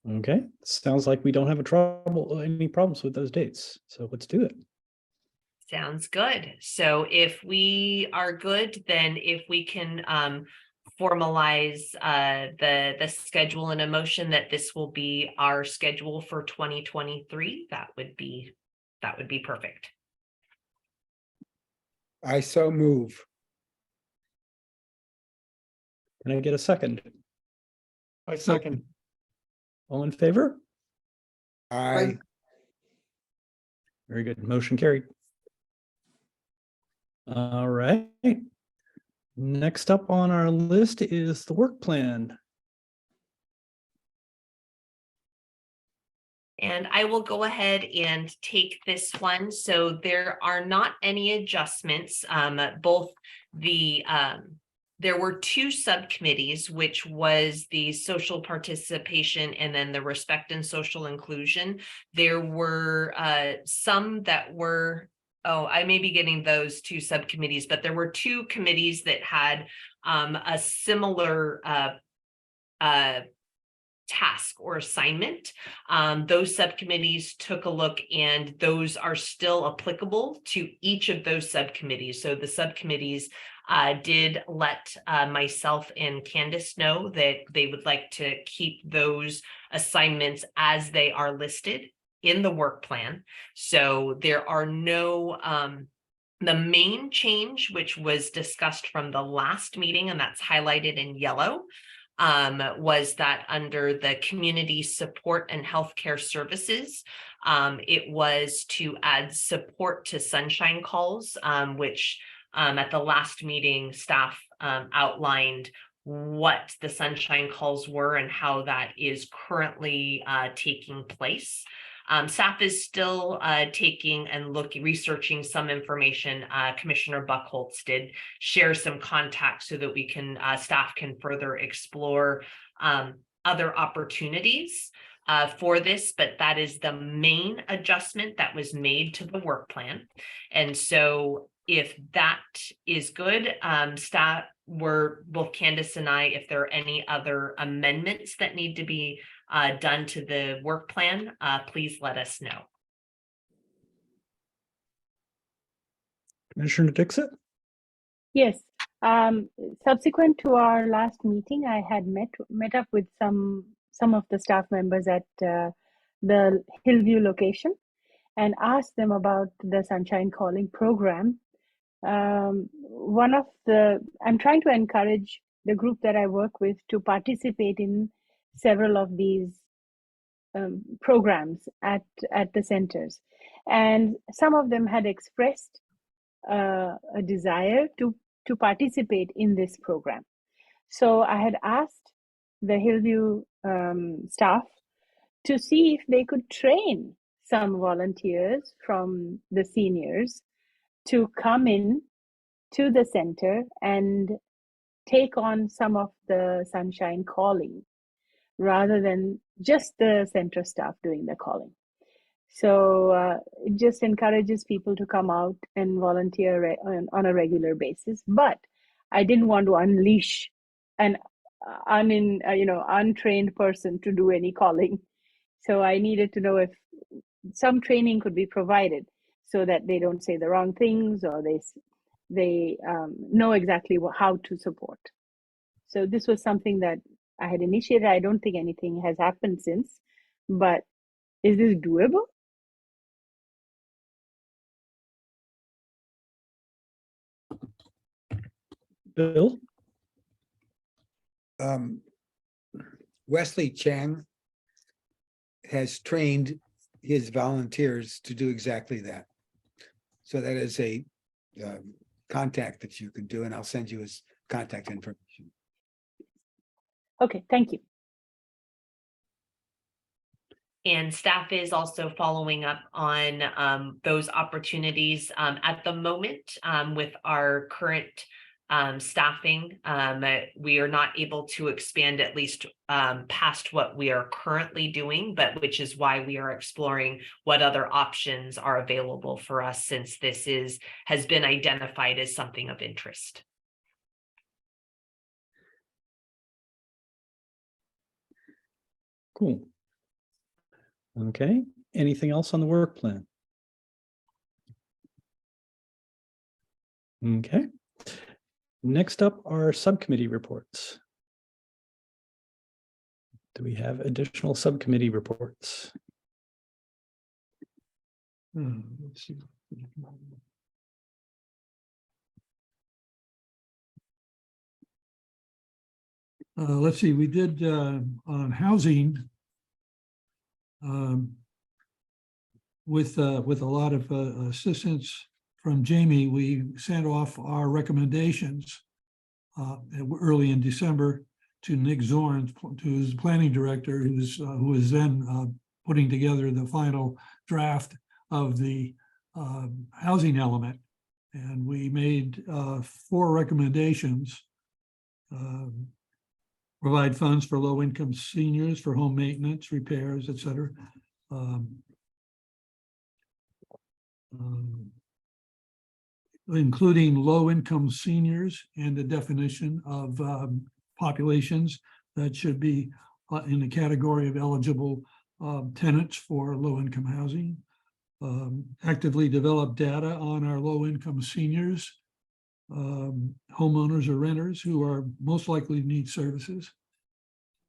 Okay, sounds like we don't have any problems with those dates. So let's do it. Sounds good. So if we are good, then if we can formalize the schedule and a motion that this will be our schedule for 2023, that would be perfect. I so move. Can I get a second? I second. All in favor? I, Very good. Motion carried. All right. Next up on our list is the work plan. And I will go ahead and take this one. So there are not any adjustments. There were two subcommittees, which was the social participation and then the respect and social inclusion. There were some that were, I may be getting those two subcommittees, but there were two committees that had a similar task or assignment. Those subcommittees took a look, and those are still applicable to each of those subcommittees. So the subcommittees did let myself and Candace know that they would like to keep those assignments as they are listed in the work plan. So there are no the main change, which was discussed from the last meeting, and that's highlighted in yellow, was that under the community support and healthcare services, it was to add support to sunshine calls, which at the last meeting, staff outlined what the sunshine calls were and how that is currently taking place. Staff is still taking and researching some information. Commissioner Buckholz did share some contacts so that we can, staff can further explore other opportunities for this, but that is the main adjustment that was made to the work plan. And so if that is good, staff were both Candace and I, if there are any other amendments that need to be done to the work plan, please let us know. Commissioner Dixit? Yes. Subsequent to our last meeting, I had met up with some of the staff members at the Hillview location and asked them about the Sunshine Calling program. I'm trying to encourage the group that I work with to participate in several of these programs at the centers. And some of them had expressed a desire to participate in this program. So I had asked the Hillview staff to see if they could train some volunteers from the seniors to come in to the center and take on some of the Sunshine Calling rather than just the center staff doing the calling. So it just encourages people to come out and volunteer on a regular basis. But I didn't want to unleash an untrained person to do any calling. So I needed to know if some training could be provided so that they don't say the wrong things, or they know exactly how to support. So this was something that I had initiated. I don't think anything has happened since, but is this doable? Bill? Wesley Chang has trained his volunteers to do exactly that. So that is a contact that you can do, and I'll send you his contact information. Okay, thank you. And staff is also following up on those opportunities at the moment with our current staffing. We are not able to expand at least past what we are currently doing, but which is why we are exploring what other options are available for us, since this has been identified as something of interest. Cool. Okay, anything else on the work plan? Okay. Next up are subcommittee reports. Do we have additional subcommittee reports? Let's see. Let's see, we did on housing with a lot of assistance from Jamie. We sent off our recommendations early in December to Nick Zorn, to his planning director, who was then putting together the final draft of the housing element. And we made 4 recommendations. Provide funds for low-income seniors for home maintenance, repairs, et cetera. Including low-income seniors and the definition of populations that should be in the category of eligible tenants for low-income housing. Actively develop data on our low-income seniors, homeowners or renters who are most likely to need services,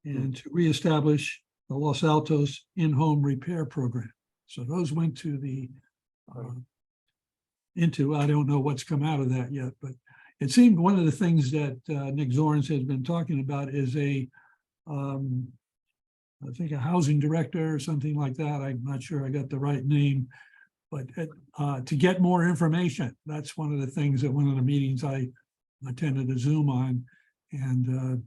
and to reestablish the Los Altos in-home repair program. So those went to the I don't know what's come out of that yet, but it seemed one of the things that Nick Zorns has been talking about is I think a housing director or something like that. I'm not sure I got the right name, but to get more information. That's one of the things at one of the meetings I attended a Zoom on, and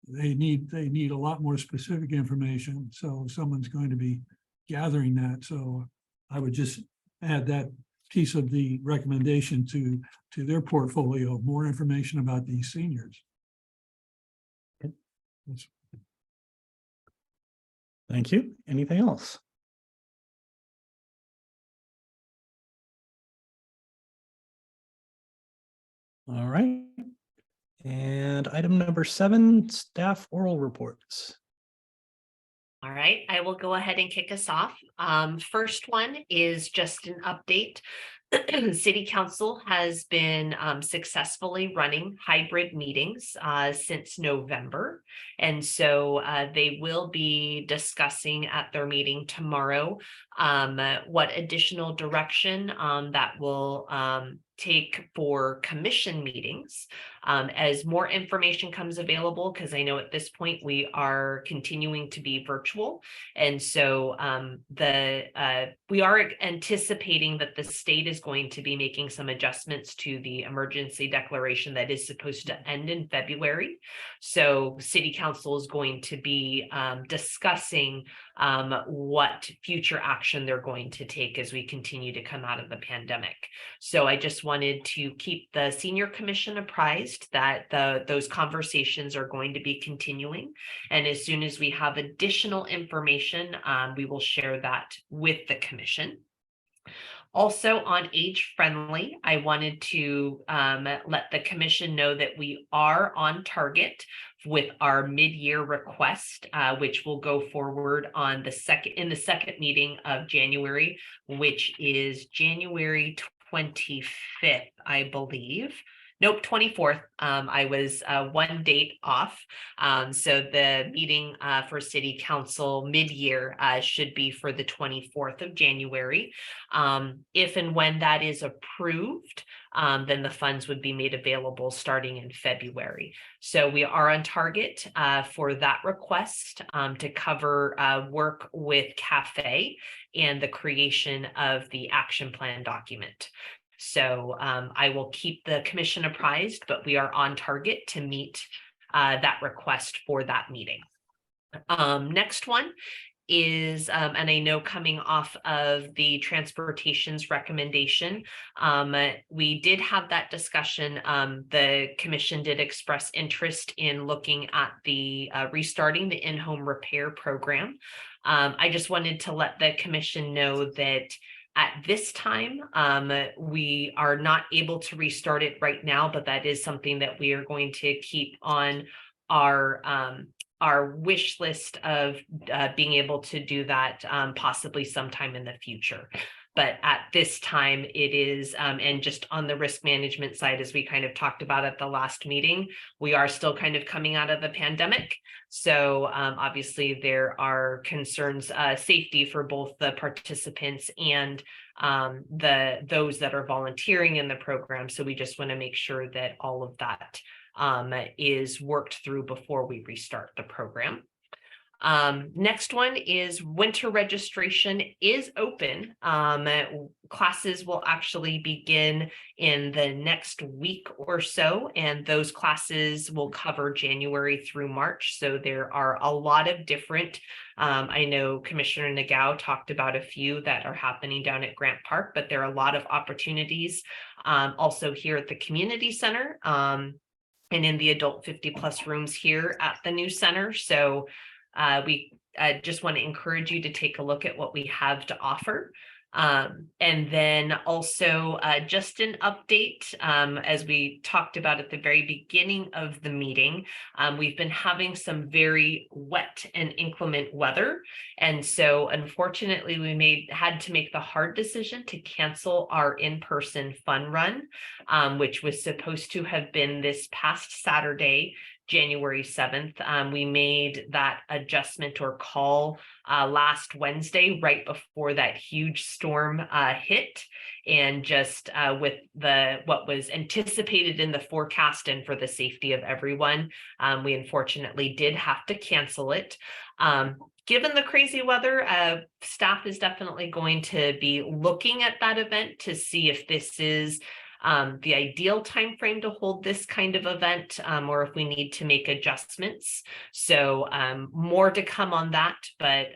they need a lot more specific information. So someone's going to be gathering that. So I would just add that piece of the recommendation to their portfolio, more information about these seniors. Okay. Thank you. Anything else? All right. And item number 7, staff oral reports. All right, I will go ahead and kick us off. First one is just an update. City Council has been successfully running hybrid meetings since November. And so they will be discussing at their meeting tomorrow what additional direction that will take for commission meetings as more information comes available, because I know at this point we are continuing to be virtual. And so we are anticipating that the state is going to be making some adjustments to the emergency declaration that is supposed to end in February. So City Council is going to be discussing what future action they're going to take as we continue to come out of the pandemic. So I just wanted to keep the Senior Commission apprised that those conversations are going to be continuing. And as soon as we have additional information, we will share that with the Commission. Also on Age Friendly, I wanted to let the Commission know that we are on target with our mid-year request, which will go forward on the second meeting of January, which is January 25th, I believe. Nope, 24th. I was one date off. So the meeting for City Council mid-year should be for the 24th of January. If and when that is approved, then the funds would be made available starting in February. So we are on target for that request to cover work with CAFE and the creation of the action plan document. So I will keep the Commission apprised, but we are on target to meet that request for that meeting. Next one is, and I know coming off of the transportation's recommendation, we did have that discussion. The commission did express interest in looking at the restarting the in-home repair program. I just wanted to let the commission know that at this time, we are not able to restart it right now, but that is something that we are going to keep on our wish list of being able to do that possibly sometime in the future. But at this time it is, and just on the risk management side, as we kind of talked about at the last meeting, we are still kind of coming out of the pandemic. So obviously there are concerns, safety for both the participants and those that are volunteering in the program. So we just want to make sure that all of that is worked through before we restart the program. Next one is winter registration is open. Classes will actually begin in the next week or so, and those classes will cover January through March. So there are a lot of different, I know Commissioner Nagao talked about a few that are happening down at Grant Park, but there are a lot of opportunities also here at the community center and in the adult 50+ rooms here at the new center. So we just want to encourage you to take a look at what we have to offer. And then also just an update, as we talked about at the very beginning of the meeting, we've been having some very wet and inclement weather. And so unfortunately, we had to make the hard decision to cancel our in-person fun run, which was supposed to have been this past Saturday, January 7th. We made that adjustment or call last Wednesday, right before that huge storm hit. And just with what was anticipated in the forecast and for the safety of everyone, we unfortunately did have to cancel it. Given the crazy weather, staff is definitely going to be looking at that event to see if this is the ideal time frame to hold this kind of event, or if we need to make adjustments. So more to come on that, but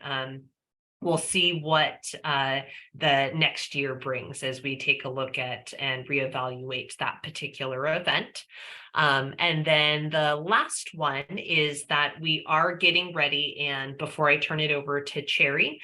we'll see what the next year brings as we take a look at and reevaluate that particular event. And then the last one is that we are getting ready, and before I turn it over to Cherry,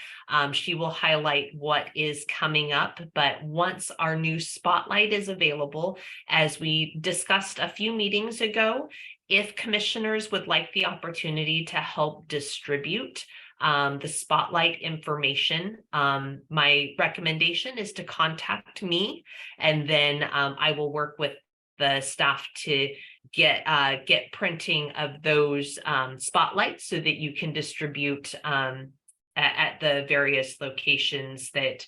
she will highlight what is coming up. But once our new spotlight is available, as we discussed a few meetings ago, if commissioners would like the opportunity to help distribute the spotlight information, my recommendation is to contact me, and then I will work with the staff to get printing of those spotlights so that you can distribute at the various locations that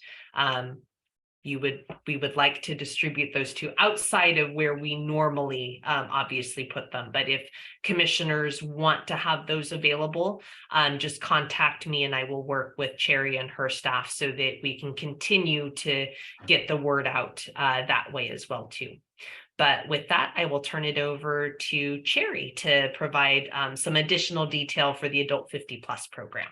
we would like to distribute those to, outside of where we normally obviously put them. But if commissioners want to have those available, just contact me and I will work with Cherry and her staff so that we can continue to get the word out that way as well too. But with that, I will turn it over to Cherry to provide some additional detail for the Adult 50+ program.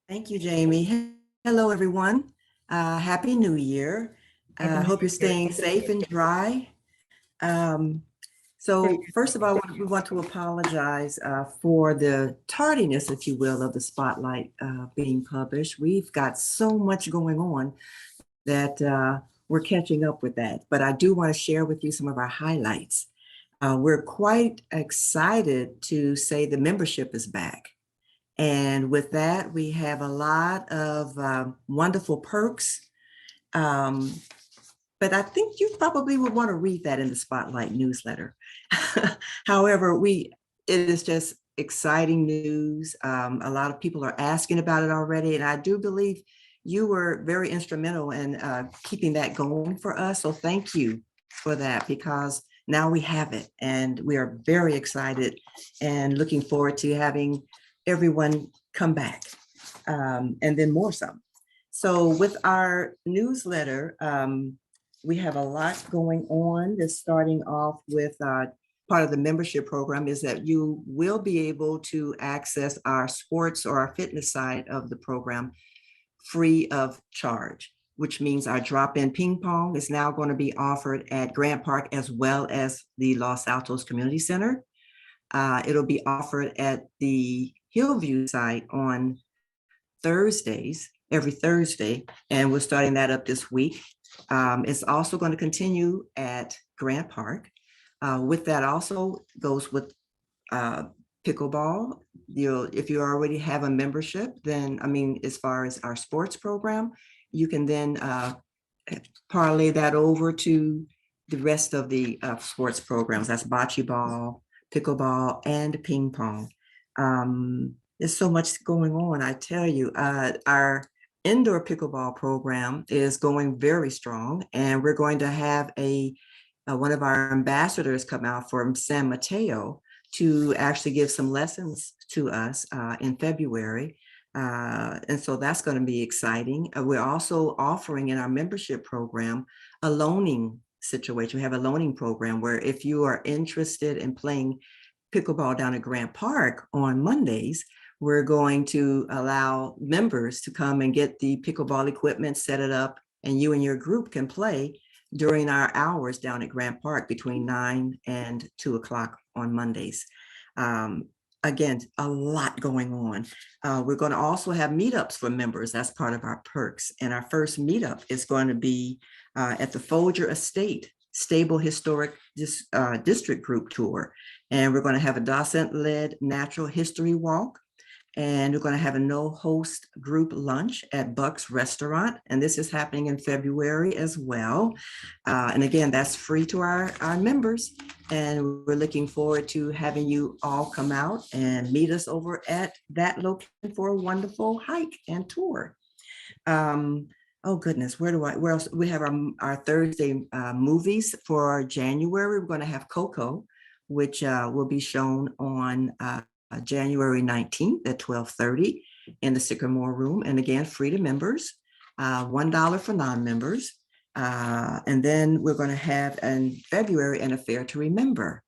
Thank you, Jamie. Hello, everyone. Happy New Year. I hope you're staying safe and dry. So first of all, we want to apologize for the tardiness, if you will, of the spotlight being published. We've got so much going on that we're catching up with that. But I do want to share with you some of our highlights. We're quite excited to say the membership is back. And with that, we have a lot of wonderful perks. But I think you probably would want to read that in the Spotlight newsletter. However, it is just exciting news. A lot of people are asking about it already. And I do believe you were very instrumental in keeping that going for us. So thank you for that, because now we have it and we are very excited and looking forward to having everyone come back and then more so. So with our newsletter, we have a lot going on. Just starting off with part of the membership program is that you will be able to access our sports or our fitness side of the program free of charge, which means our drop-in ping pong is now going to be offered at Grant Park as well as the Los Altos Community Center. It'll be offered at the Hillview site on Thursdays, every Thursday, and we're starting that up this week. It's also going to continue at Grant Park. With that also goes with pickleball. If you already have a membership, then, I mean, as far as our sports program, you can then parlay that over to the rest of the sports programs. That's bocce ball, pickleball, and ping pong. There's so much going on, I tell you. Our indoor pickleball program is going very strong, and we're going to have one of our ambassadors come out from San Mateo to actually give some lessons to us in February. And so that's going to be exciting. We're also offering in our membership program a loaning situation. We have a loaning program where if you are interested in playing pickleball down at Grant Park on Mondays, we're going to allow members to come and get the pickleball equipment, set it up, and you and your group can play during our hours down at Grant Park between 9 and 2 o'clock on Mondays. Again, a lot going on. We're going to also have meetups for members. That's part of our perks. And our first meetup is going to be at the Folger Estate Stable Historic District Group Tour. And we're going to have a docent-led natural history walk. And we're going to have a no-host group lunch at Buck's Restaurant. And this is happening in February as well. And again, that's free to our members. And we're looking forward to having you all come out and meet us over at that location for a wonderful hike and tour. Oh goodness, where else? We have our Thursday movies for January. We're going to have Coco, which will be shown on January 19th at 12:30 in the Sycamore Room. And again, free to members, $1 for non-members. And then we're going to have in February An Affair to Remember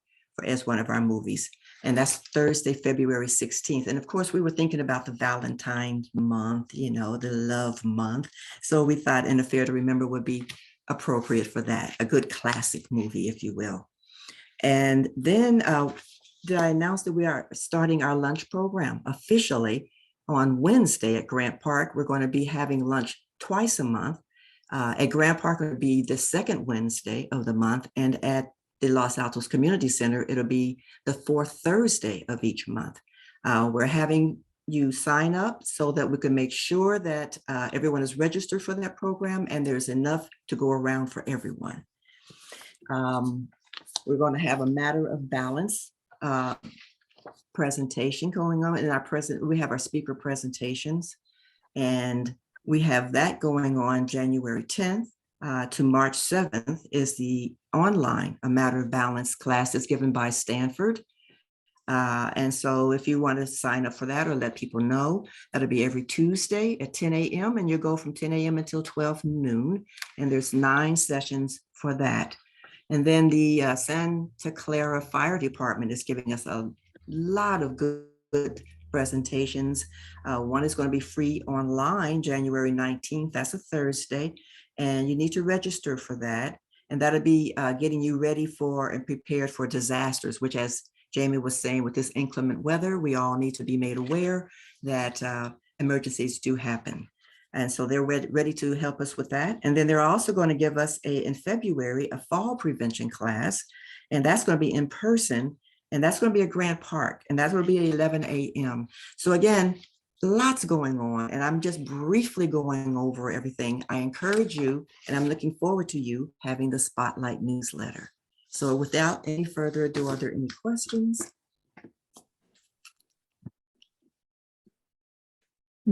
as one of our movies. And that's Thursday, February 16th. And of course, we were thinking about the Valentine's month, you know, the love month. So we thought An Affair to Remember would be appropriate for that, a good classic movie, if you will. And then did I announce that we are starting our lunch program officially on Wednesday at Grant Park? We're going to be having lunch twice a month. At Grant Park, it'll be the second Wednesday of the month, and at the Los Altos Community Center, it'll be the fourth Thursday of each month. We're having you sign up so that we can make sure that everyone is registered for that program and there's enough to go around for everyone. We're going to have a Matter of Balance presentation going on. In we have our speaker presentations, and we have that going on January 10th to March 7th is the online A Matter of Balance class that's given by Stanford. And so if you want to sign up for that or let people know, that'll be every Tuesday at 10 a.m. and you go from 10 a.m. until 12 noon. And there's 9 sessions for that. And then the Santa Clara Fire Department is giving us a lot of good presentations. One is going to be free online, January 19th. That's a Thursday. And you need to register for that. And that'll be getting you ready for and prepared for disasters, which, as Jamie was saying, with this inclement weather, we all need to be made aware that emergencies do happen. And so they're ready to help us with that. And then they're also going to give us in February, a fall prevention class. And that's going to be in person. And that's going to be at Grant Park. And that's going to be at 11 a.m. So again, lots going on. And I'm just briefly going over everything. I encourage you, and I'm looking forward to you having the Spotlight newsletter. So without any further ado, are there any questions?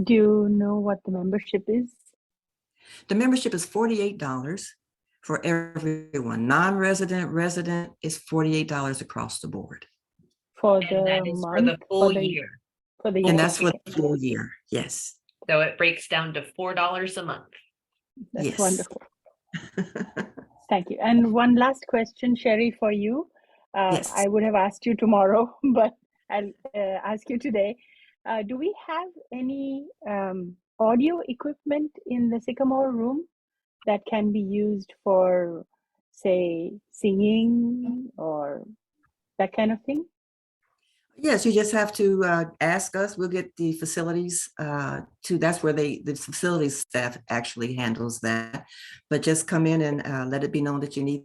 Do you know what the membership is? The membership is $48 for everyone. Non-resident, resident is $48 across the board. For And that the is month? for the full year. For the year. And that's for the full year. Yes. So it breaks down to $4 a month. That's Yes. wonderful. Thank you. And one last question, Sherry, for you. Yes. I would have asked you tomorrow, but I'll ask you today. Do we have any audio equipment in the Sycamore room that can be used for, say, singing or that kind of thing? Yes, you just have to ask us. We'll get the facilities that's where the facilities staff actually handles that. But just come in and let it be known that you need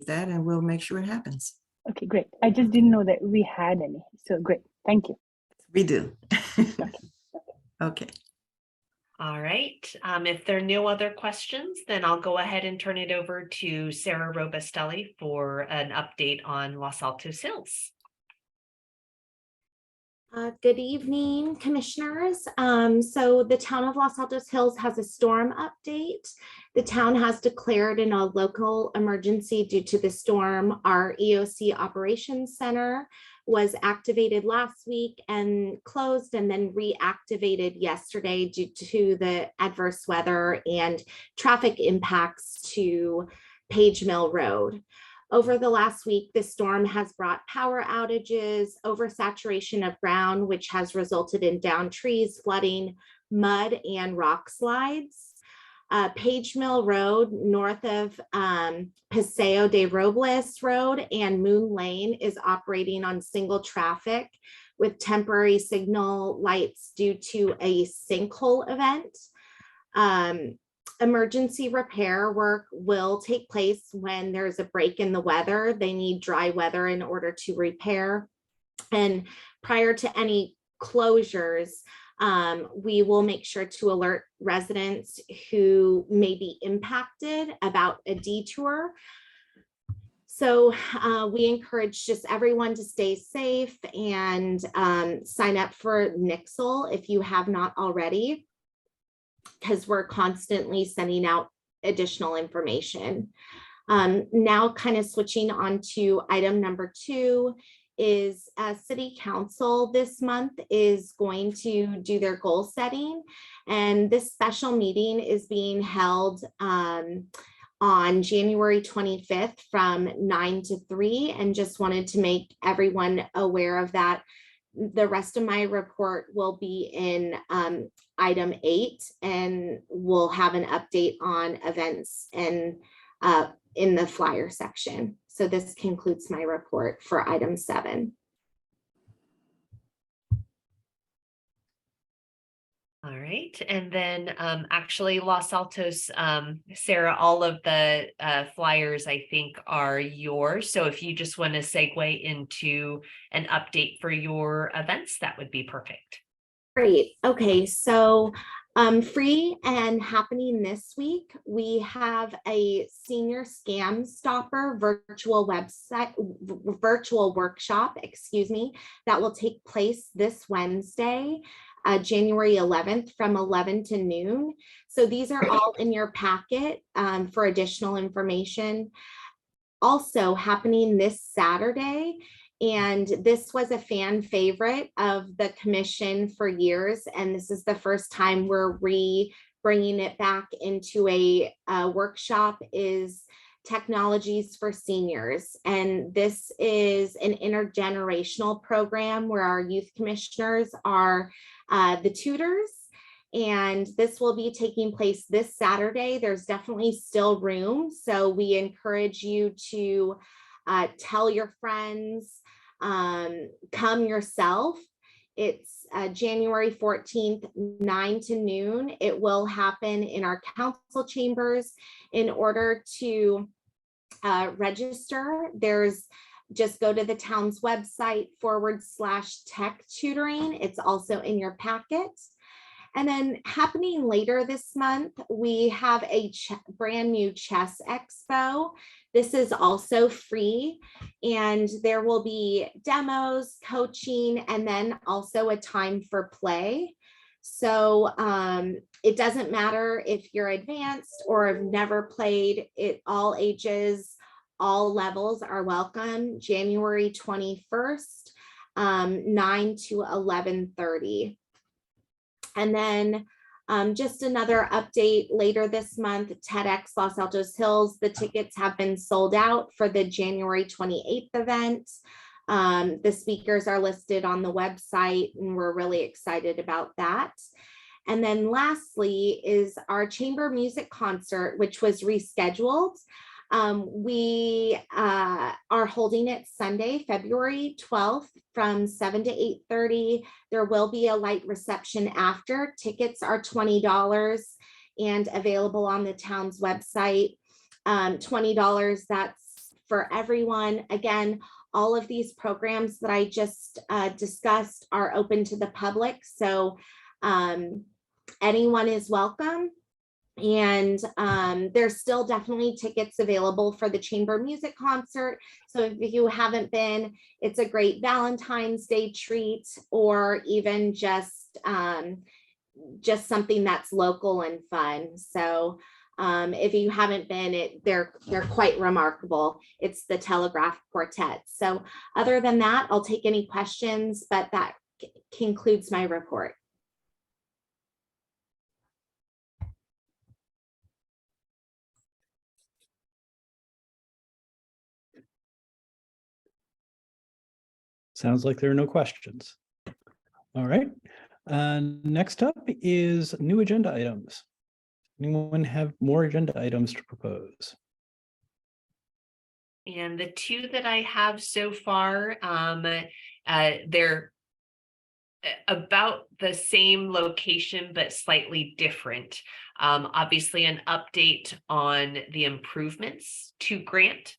that, and we'll make sure it happens. Okay, great. I just didn't know that we had any. So great. Thank you. We do. Okay. Okay. All right. If there are no other questions, then I'll go ahead and turn it over to Sarah Robustelli for an update on Los Altos Hills. Good evening, commissioners. So the town of Los Altos Hills has a storm update. The town has declared in a local emergency due to the storm. Our EOC Operations Center was activated last week and closed and then reactivated yesterday due to the adverse weather and traffic impacts to Page Mill Road. Over the last week, the storm has brought power outages, oversaturation of ground, which has resulted in downed trees, flooding, mud, and rock slides. Page Mill Road, north of Paseo de Robles Road and Moon Lane, is operating on single traffic with temporary signal lights due to a sinkhole event. Emergency repair work will take place when there's a break in the weather. They need dry weather in order to repair. And prior to any closures, we will make sure to alert residents who may be impacted about a detour. So we encourage just everyone to stay safe and sign up for Nixle if you have not already, because we're constantly sending out additional information. Now kind of switching on to item number 2 is City Council this month is going to do their goal setting. And this special meeting is being held on January 25th from 9 to 3, and just wanted to make everyone aware of that. The rest of my report will be in item 8, and we'll have an update on events and in the flyer section. So this concludes my report for item 7. All right, and then actually Los Altos, Sarah, all of the flyers I think are yours. So if you just want to segue into an update for your events, that would be perfect. Great. Okay, so free and happening this week, we have a senior scam stopper virtual workshop, that will take place this Wednesday, January 11th from 11 to noon. So these are all in your packet for additional information. Also happening this Saturday, and this was a fan favorite of the commission for years, and this is the first time we're bringing it back into a workshop, is Technologies for Seniors. And this is an intergenerational program where our youth commissioners are the tutors, and this will be taking place this Saturday. There's definitely still room, so we encourage you to tell your friends, come yourself. It's January 14th, 9 to noon. It will happen in our council chambers. In order to register, just go to the town's website /tech tutoring. It's also in your packet. And then happening later this month, we have a brand new chess expo. This is also free, and there will be demos, coaching, and then also a time for play. So it doesn't matter if you're advanced or have never played it, all ages, all levels are welcome. January 21st, 9 to 11:30. And then Just another update later this month, TEDx Los Altos Hills, the tickets have been sold out for the January 28th event. The speakers are listed on the website and we're really excited about that. And then lastly is our chamber music concert, which was rescheduled. We are holding it Sunday, February 12th from 7 to 8:30. There will be a light reception after. Tickets are $20 and available on the town's website. $20, that's for everyone. Again, all of these programs that I just discussed are open to the public. So anyone is welcome. And there's still definitely tickets available for the chamber music concert. So if you haven't been, it's a great Valentine's Day treat, or even just something that's local and fun. So if you haven't been, they're quite remarkable. It's the Telegraph Quartet. So other than that, I'll take any questions, but that concludes my report. Sounds like there are no questions. All right. Next up is new agenda items. Anyone have more agenda items to propose? And the two that I have so far, they're about the same location, but slightly different. Obviously, an update on the improvements to Grant.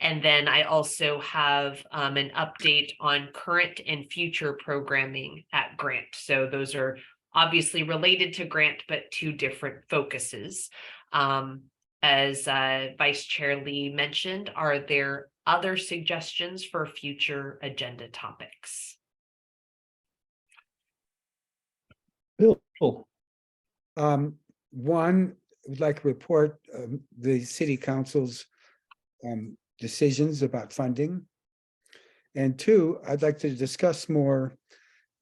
And then I also have an update on current and future programming at Grant. So those are obviously related to Grant, but two different focuses. As Vice Chair Lee mentioned, are there other suggestions for future agenda topics? Bill. One, would like to report the city council's decisions about funding. And two, I'd like to discuss more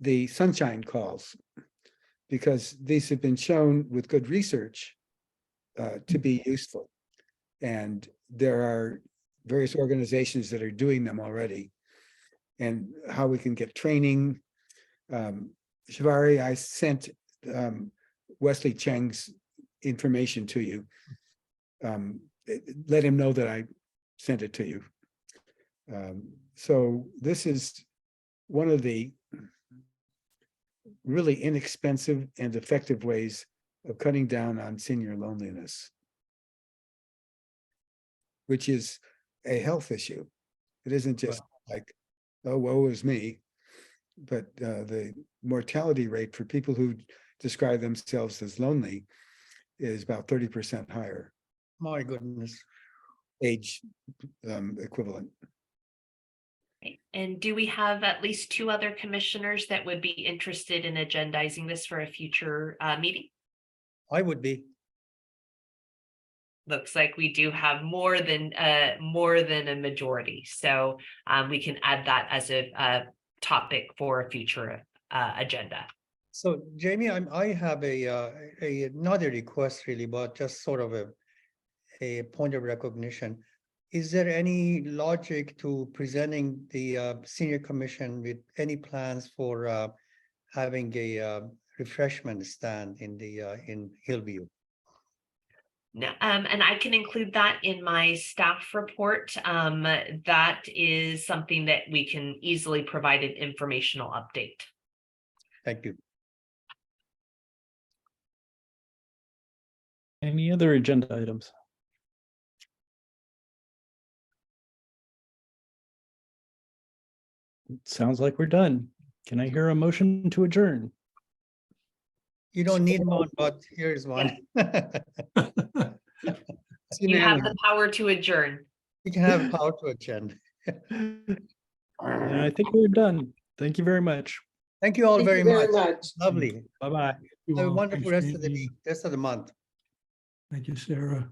the sunshine calls, because these have been shown with good research to be useful. And there are various organizations that are doing them already, and how we can get training. Shivari, I sent Wesley Cheng's information to you. Let him know that I sent it to you. So this is one of the really inexpensive and effective ways of cutting down on senior loneliness, which is a health issue. It isn't just like, oh, woe is me, but the mortality rate for people who describe themselves as lonely is about 30% higher. My goodness. Age equivalent. And do we have at least two other commissioners that would be interested in agendizing this for a future meeting? I would be. Looks like we do have more than a majority, so we can add that as a topic for a future agenda. So Jamie, I have not a request really, but just sort of a point of recognition. Is there any logic to presenting the senior commission with any plans for having a refreshment stand in Hillview? No, and I can include that in my staff report. That is something that we can easily provide an informational update. Thank you. Any other agenda items? It sounds like we're done. Can I hear a motion to adjourn? You don't need one, but here's one. You have the power to adjourn. You can have power to adjourn. And I think we're done. Thank you very much. Thank you all Thank very you very much. much. Lovely. Bye-bye. You Have a all. wonderful Thanks, rest of the Jamie. week, rest of the month. Thank you, Sarah.